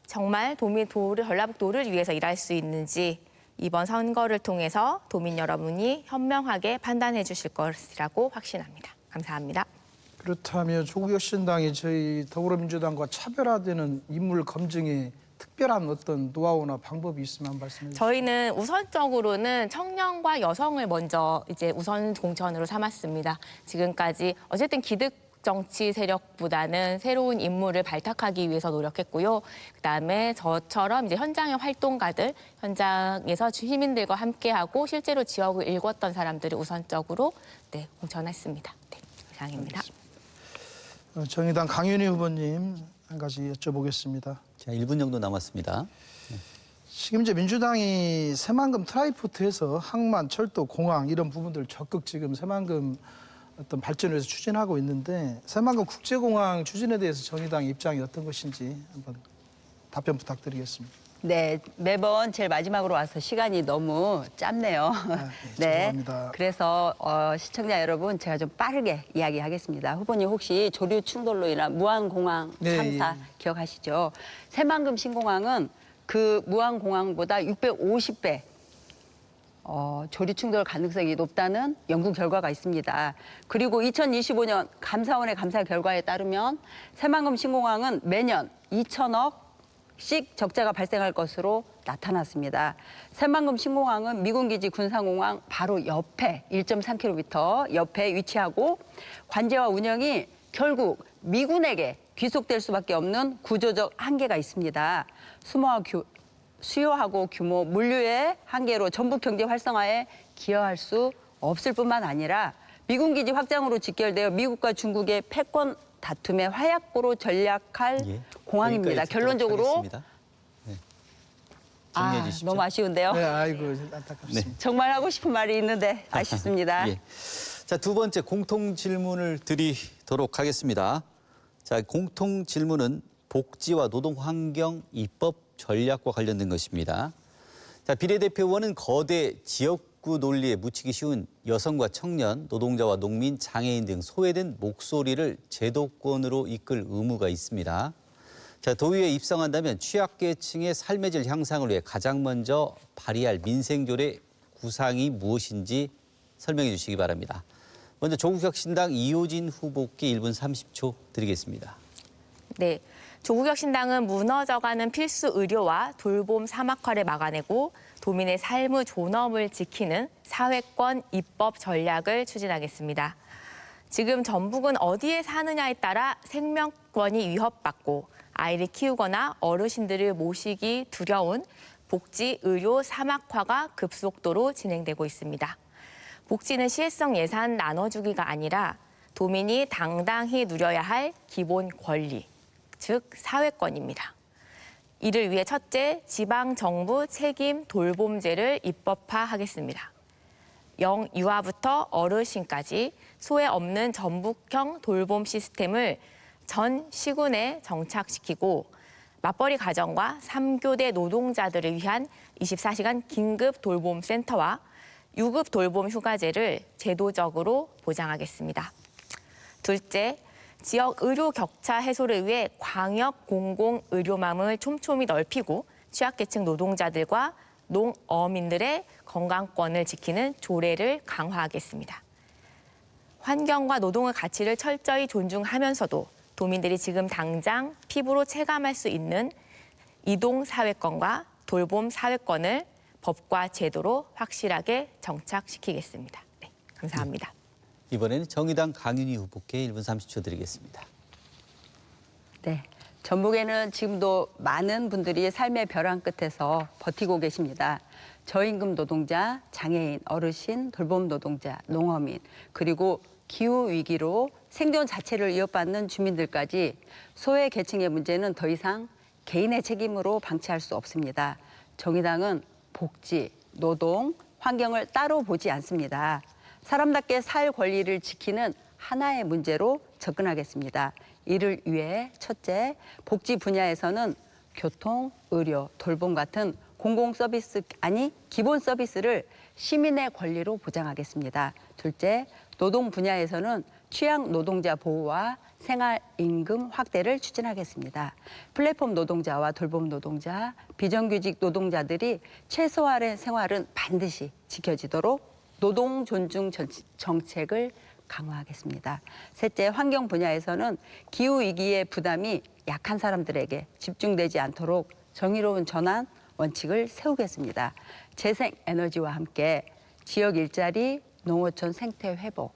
Speaker 3: 정말 전라북도를 위해서 일할 수 있는지 이번 선거를 통해서 도민 여러분이 현명하게 판단해 주실 것이라고 확신합니다. 감사합니다.
Speaker 5: 그렇다면 조국혁신당이 저희 더불어민주당과 차별화되는 인물 검증에 특별한 어떤 노하우나 방법이 있으면 말씀해 주시죠.
Speaker 3: 저희는 우선적으로는 청년과 여성을 먼저 이제 우선 공천으로 삼았습니다. 지금까지 어쨌든 정치 세력보다는 새로운 인물을 발탁하기 위해서 노력했고요. 그다음에 저처럼 이제 현장의 활동가들, 현장에서 시민들과 함께하고 실제로 지역을 일궜던 사람들을 우선적으로 공천했습니다. 네, 이상입니다.
Speaker 5: 정의당 강윤희 후보님 한 가지 여쭤보겠습니다.
Speaker 1: 자, 1분 정도 남았습니다.
Speaker 5: 지금 이제 민주당이 새만금 트라이포트에서 항만, 철도, 공항 이런 부분들 적극 지금 새만금 어떤 발전을 위해서 추진하고 있는데 새만금 국제공항 추진에 대해서 정의당 입장이 어떤 것인지 한번 답변 부탁드리겠습니다.
Speaker 4: 네, 매번 제일 마지막으로 와서 시간이 너무 짧네요.
Speaker 5: 죄송합니다.
Speaker 4: 그래서 시청자 여러분 제가 좀 빠르게 이야기하겠습니다. 후보님 혹시 조류 충돌로 인한 무안공항
Speaker 5: 네,
Speaker 4: 참사 기억하시죠? 새만금 신공항은 그 무안공항보다 650배 조류 충돌 가능성이 높다는 연구 결과가 있습니다. 그리고 2025년 감사원의 감사 결과에 따르면 새만금 신공항은 매년 2천억씩 적자가 발생할 것으로 나타났습니다. 새만금 신공항은 미군기지 군사공항 바로 옆에 1.3km 옆에 위치하고 관제와 운영이 결국 미군에게 귀속될 수밖에 없는 구조적 한계가 있습니다. 수요하고 규모, 물류의 한계로 전북 경제 활성화에 기여할 수 없을 뿐만 아니라 미군 기지 확장으로 직결되어 미국과 중국의 패권 다툼의 화약고로 전락할 공항입니다.
Speaker 1: 여기까지
Speaker 4: 결론적으로
Speaker 1: 하겠습니다. 네. 정리해 주십시오.
Speaker 4: 너무 아쉬운데요.
Speaker 5: 네, 아이고 안타깝습니다.
Speaker 4: 정말 하고 싶은 말이 있는데 아쉽습니다.
Speaker 1: 예. 자, 두 번째 공통 질문을 드리도록 하겠습니다. 자, 공통 질문은 복지와 노동 환경 입법 전략과 관련된 것입니다. 자, 비례대표 의원은 거대 지역구 논리에 묻히기 쉬운 여성과 청년, 노동자와 농민, 장애인 등 소외된 목소리를 제도권으로 이끌 의무가 있습니다. 자, 도의회에 입성한다면 취약계층의 삶의 질 향상을 위해 가장 먼저 발의할 민생조례 구상이 무엇인지 설명해 주시기 바랍니다. 먼저 조국혁신당 이호진 후보께 1분 30초 드리겠습니다.
Speaker 3: 네, 조국혁신당은 무너져가는 필수 의료와 돌봄 사막화를 막아내고 도민의 삶의 존엄을 지키는 사회권 입법 전략을 추진하겠습니다. 지금 전북은 어디에 사느냐에 따라 생명권이 위협받고 아이를 키우거나 어르신들을 모시기 두려운 복지, 의료 사막화가 급속도로 진행되고 있습니다. 복지는 시혜성 예산 나눠주기가 아니라 도민이 당당히 누려야 할 기본 권리, 즉 사회권입니다. 이를 위해 첫째, 지방정부 책임 돌봄제를 입법화하겠습니다. 영유아부터 어르신까지 소외 없는 전북형 돌봄 시스템을 전 시군에 정착시키고 맞벌이 가정과 3교대 노동자들을 위한 24시간 긴급 돌봄센터와 유급 돌봄 휴가제를 제도적으로 보장하겠습니다. 둘째, 지역 의료 격차 해소를 위해 광역 공공의료망을 촘촘히 넓히고 취약계층 노동자들과 농어민들의 건강권을 지키는 조례를 강화하겠습니다. 환경과 노동의 가치를 철저히 존중하면서도 도민들이 지금 당장 피부로 체감할 수 있는 이동사회권과 돌봄사회권을 법과 제도로 확실하게 정착시키겠습니다. 네, 감사합니다.
Speaker 1: 이번에는 정의당 강윤희 후보께 1분 30초 드리겠습니다.
Speaker 4: 네, 전북에는 지금도 많은 분들이 삶의 벼랑 끝에서 버티고 계십니다. 저임금 노동자, 장애인, 어르신, 돌봄 노동자, 농어민, 그리고 기후 위기로 생존 자체를 위협받는 주민들까지 소외 계층의 문제는 더 이상 개인의 책임으로 방치할 수 없습니다. 정의당은 복지, 노동, 환경을 따로 보지 않습니다. 사람답게 살 권리를 지키는 하나의 문제로 접근하겠습니다. 이를 위해 첫째, 복지 분야에서는 교통, 의료, 돌봄 같은 공공 서비스 기본 서비스를 시민의 권리로 보장하겠습니다. 둘째, 노동 분야에서는 취약 노동자 보호와 생활 임금 확대를 추진하겠습니다. 플랫폼 노동자와 돌봄 노동자, 비정규직 노동자들이 최소한의 생활은 반드시 지켜지도록 노동 존중 정책을 강화하겠습니다. 셋째, 환경 분야에서는 기후 위기의 부담이 약한 사람들에게 집중되지 않도록 정의로운 전환 원칙을 세우겠습니다. 재생 에너지와 함께 지역 일자리, 농어촌 생태 회복,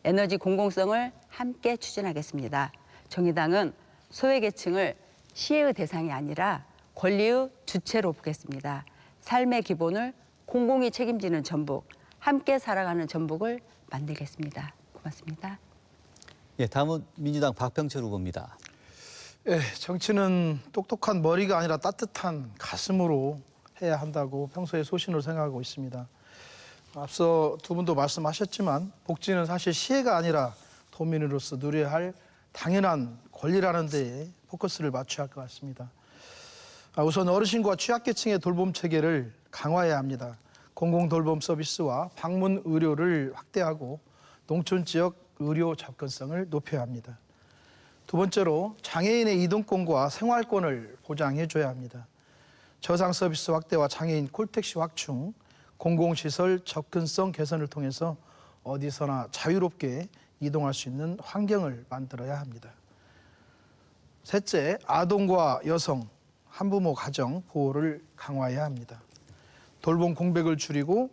Speaker 4: 에너지 공공성을 함께 추진하겠습니다. 정의당은 소외계층을 시혜의 대상이 아니라 권리의 주체로 보겠습니다. 삶의 기본을 공공이 책임지는 전북, 함께 살아가는 전북을 만들겠습니다. 고맙습니다.
Speaker 1: 예, 다음은 민주당 박병철 후보입니다.
Speaker 5: 예, 정치는 똑똑한 머리가 아니라 따뜻한 가슴으로 해야 한다고 평소에 소신으로 생각하고 있습니다. 앞서 두 분도 말씀하셨지만 복지는 사실 시혜가 아니라 도민으로서 누려야 할 당연한 권리라는 데에 포커스를 맞춰야 할 것 같습니다. 우선 어르신과 취약계층의 돌봄 체계를 강화해야 합니다. 공공돌봄 서비스와 방문 의료를 확대하고 농촌 지역 의료 접근성을 높여야 합니다. 두 번째로 장애인의 이동권과 생활권을 보장해줘야 합니다. 저상 서비스 확대와 장애인 콜택시 확충, 공공시설 접근성 개선을 통해서 어디서나 자유롭게 이동할 수 있는 환경을 만들어야 합니다. 셋째, 아동과 여성, 한부모 가정 보호를 강화해야 합니다. 돌봄 공백을 줄이고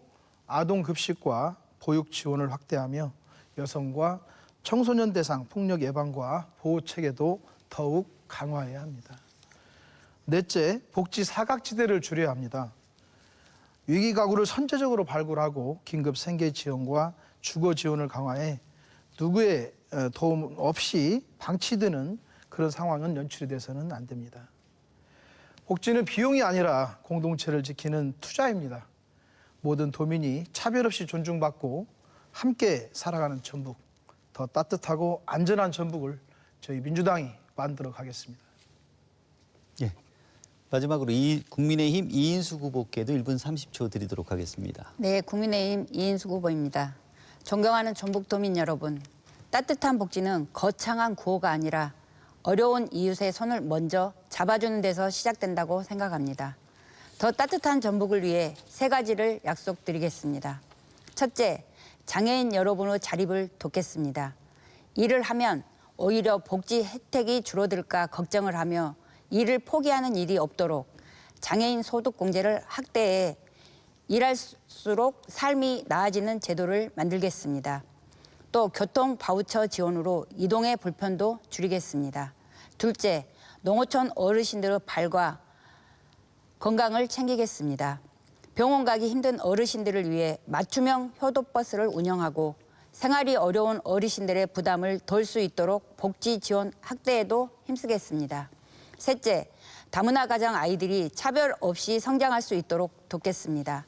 Speaker 5: 아동 급식과 보육 지원을 확대하며 여성과 청소년 대상 폭력 예방과 보호 체계도 더욱 강화해야 합니다. 넷째, 복지 사각지대를 줄여야 합니다. 위기 가구를 선제적으로 발굴하고 긴급 생계 지원과 주거 지원을 강화해 누구의 도움 없이 방치되는 그런 상황은 연출이 돼서는 안 됩니다. 복지는 비용이 아니라 공동체를 지키는 투자입니다. 모든 도민이 차별 없이 존중받고 함께 살아가는 전북, 더 따뜻하고 안전한 전북을 저희 민주당이 만들어 가겠습니다.
Speaker 1: 예. 마지막으로 국민의힘 이인숙 후보께도 1분 30초 드리도록 하겠습니다.
Speaker 2: 네, 국민의힘 이인숙 후보입니다. 존경하는 전북도민 여러분, 따뜻한 복지는 거창한 구호가 아니라 어려운 이웃의 손을 먼저 잡아주는 데서 시작된다고 생각합니다. 더 따뜻한 전북을 위해 3가지를 약속드리겠습니다. 첫째, 장애인 여러분의 자립을 돕겠습니다. 일을 하면 오히려 복지 혜택이 줄어들까 걱정을 하며 일을 포기하는 일이 없도록 장애인 소득 공제를 확대해 일할수록 삶이 나아지는 제도를 만들겠습니다. 또 교통 바우처 지원으로 이동의 불편도 줄이겠습니다. 둘째, 농어촌 어르신들의 발과 건강을 챙기겠습니다. 병원 가기 힘든 어르신들을 위해 맞춤형 효도버스를 운영하고 생활이 어려운 어르신들의 부담을 덜 수 있도록 복지 지원 확대에도 힘쓰겠습니다. 셋째, 다문화 가정 아이들이 차별 없이 성장할 수 있도록 돕겠습니다.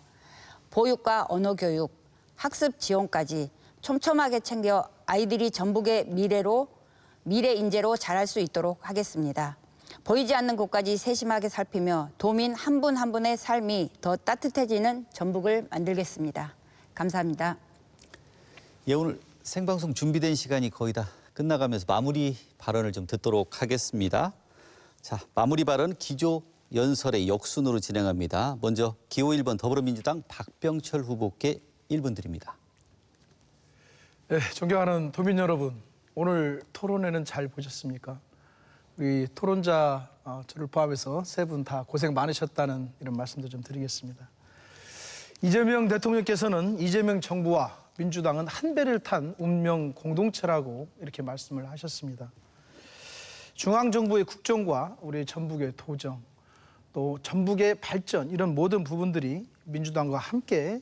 Speaker 2: 보육과 언어 교육, 학습 지원까지 촘촘하게 챙겨 아이들이 전북의 미래 인재로 자랄 수 있도록 하겠습니다. 보이지 않는 곳까지 세심하게 살피며 도민 한 분 한 분의 삶이 더 따뜻해지는 전북을 만들겠습니다. 감사합니다.
Speaker 1: 예, 오늘 생방송 준비된 시간이 거의 다 끝나가면서 마무리 발언을 좀 듣도록 하겠습니다. 자, 마무리 발언 기조 연설의 역순으로 진행합니다. 먼저 기호 1번 더불어민주당 박병철 후보께 1분 드립니다.
Speaker 5: 네, 존경하는 도민 여러분, 오늘 토론회는 잘 보셨습니까? 우리 토론자 저를 포함해서 3분 다 고생 많으셨다는 이런 말씀도 좀 드리겠습니다. 이재명 대통령께서는 이재명 정부와 민주당은 한 배를 탄 운명 공동체라고 이렇게 말씀을 하셨습니다. 중앙정부의 국정과 우리 전북의 도정, 또 전북의 발전, 이런 모든 부분들이 민주당과 함께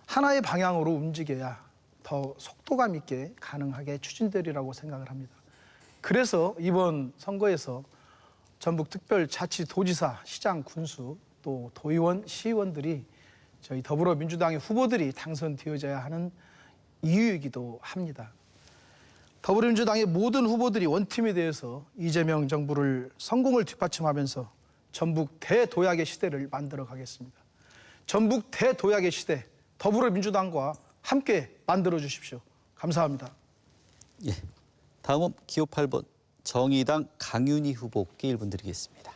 Speaker 5: 하나의 방향으로 움직여야 더 속도감 있게 가능하게 추진되리라고 생각을 합니다. 그래서 이번 선거에서 전북특별자치도지사, 시장, 군수, 또 도의원, 시의원들이 저희 더불어민주당의 후보들이 당선되어져야 하는 이유이기도 합니다. 더불어민주당의 모든 후보들이 원팀에 대해서 이재명 정부를 성공을 뒷받침하면서 전북 대도약의 시대를 만들어 가겠습니다. 전북 대도약의 시대, 더불어민주당과 함께 만들어 주십시오. 감사합니다.
Speaker 1: 예, 다음은 기호 8번 정의당 강윤희 후보께 1분 드리겠습니다.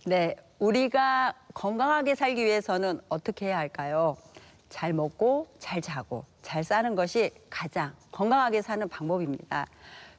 Speaker 4: 네, 우리가 건강하게 살기 위해서는 어떻게 해야 할까요? 잘 먹고 잘 자고 잘 사는 것이 가장 건강하게 사는 방법입니다.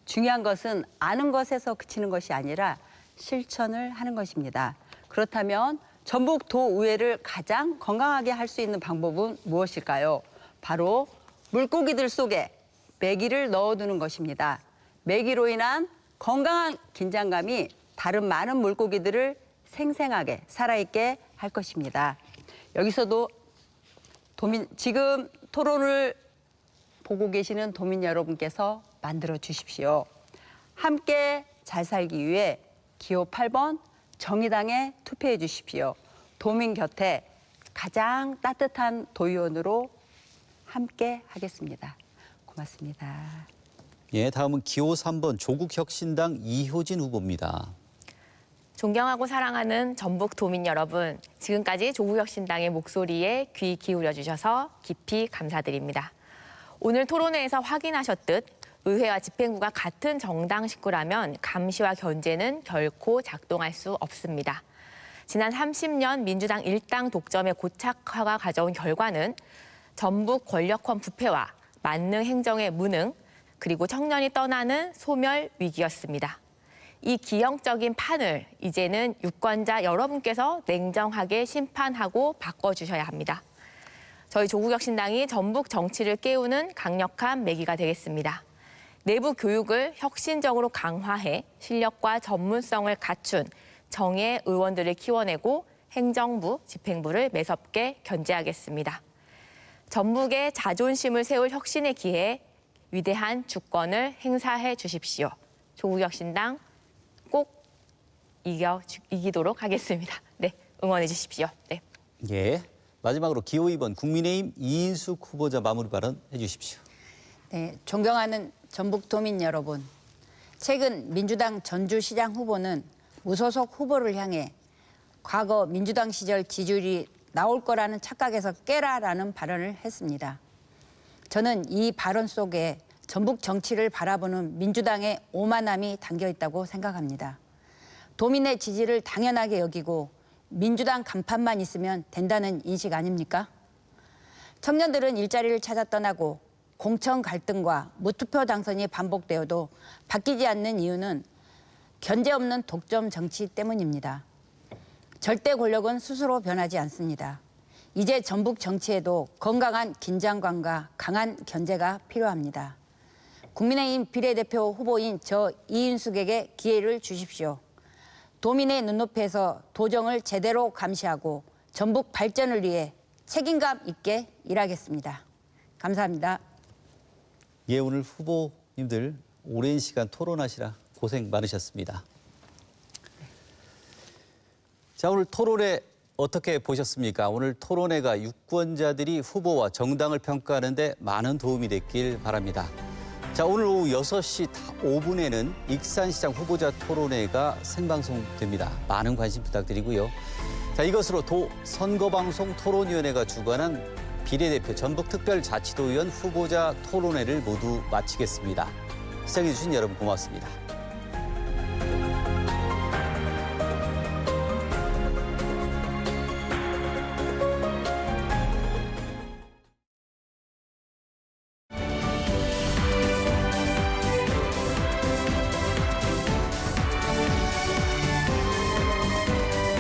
Speaker 4: 중요한 것은 아는 것에서 그치는 것이 아니라 실천을 하는 것입니다. 그렇다면 전북도의회를 가장 건강하게 할 수 있는 방법은 무엇일까요? 바로 물고기들 속에 매기를 넣어두는 것입니다. 매기로 인한 건강한 긴장감이 다른 많은 물고기들을 생생하게 살아있게 할 것입니다. 여기서도 지금 토론을 보고 계시는 도민 여러분께서 만들어 주십시오. 함께 잘 살기 위해 기호 8번 정의당에 투표해 주십시오. 도민 곁에 가장 따뜻한 도의원으로 함께 하겠습니다. 고맙습니다.
Speaker 1: 예, 다음은 기호 3번 조국혁신당 이효진 후보입니다.
Speaker 3: 존경하고 사랑하는 전북 도민 여러분, 지금까지 조국혁신당의 목소리에 귀 기울여 주셔서 깊이 감사드립니다. 오늘 토론회에서 확인하셨듯 의회와 집행부가 같은 정당 식구라면 감시와 견제는 결코 작동할 수 없습니다. 지난 30년 민주당 일당 독점의 고착화가 가져온 결과는 전북 권력권 부패와 만능 행정의 무능, 그리고 청년이 떠나는 소멸 위기였습니다. 이 기형적인 판을 이제는 유권자 여러분께서 냉정하게 심판하고 바꿔주셔야 합니다. 저희 조국혁신당이 전북 정치를 깨우는 강력한 매기가 되겠습니다. 내부 교육을 혁신적으로 강화해 실력과 전문성을 갖춘 정예 의원들을 키워내고 행정부, 집행부를 매섭게 견제하겠습니다. 전북의 자존심을 세울 혁신의 기회에 위대한 주권을 행사해 주십시오. 조국혁신당 꼭 이기도록 하겠습니다. 네, 응원해 주십시오. 네.
Speaker 1: 예, 마지막으로 기호 2번 국민의힘 이인숙 후보자 마무리 발언 해주십시오.
Speaker 2: 네, 존경하는 전북도민 여러분. 최근 민주당 전주시장 후보는 무소속 후보를 향해 과거 민주당 시절 지지율이 나올 거라는 착각에서 깨라라는 발언을 했습니다. 저는 이 발언 속에 전북 정치를 바라보는 민주당의 오만함이 담겨 있다고 생각합니다. 도민의 지지를 당연하게 여기고 민주당 간판만 있으면 된다는 인식 아닙니까? 청년들은 일자리를 찾아 떠나고 공천 갈등과 무투표 당선이 반복되어도 바뀌지 않는 이유는 견제 없는 독점 정치 때문입니다. 절대 권력은 스스로 변하지 않습니다. 이제 전북 정치에도 건강한 긴장감과 강한 견제가 필요합니다. 국민의힘 비례대표 후보인 저 이인숙에게 기회를 주십시오. 도민의 눈높이에서 도정을 제대로 감시하고 전북 발전을 위해 책임감 있게 일하겠습니다. 감사합니다.
Speaker 1: 예, 오늘 후보님들 오랜 시간 토론하시라 고생 많으셨습니다. 자, 오늘 토론회 어떻게 보셨습니까? 오늘 토론회가 유권자들이 후보와 정당을 평가하는 데 많은 도움이 됐길 바랍니다. 자, 오늘 오후 6시 5분에는 익산시장 후보자 토론회가 생방송됩니다. 많은 관심 부탁드리고요. 자, 이것으로 도 선거방송 토론위원회가 주관한 비례대표 전북특별자치도의원 후보자 토론회를 모두 마치겠습니다. 시청해주신 여러분 고맙습니다.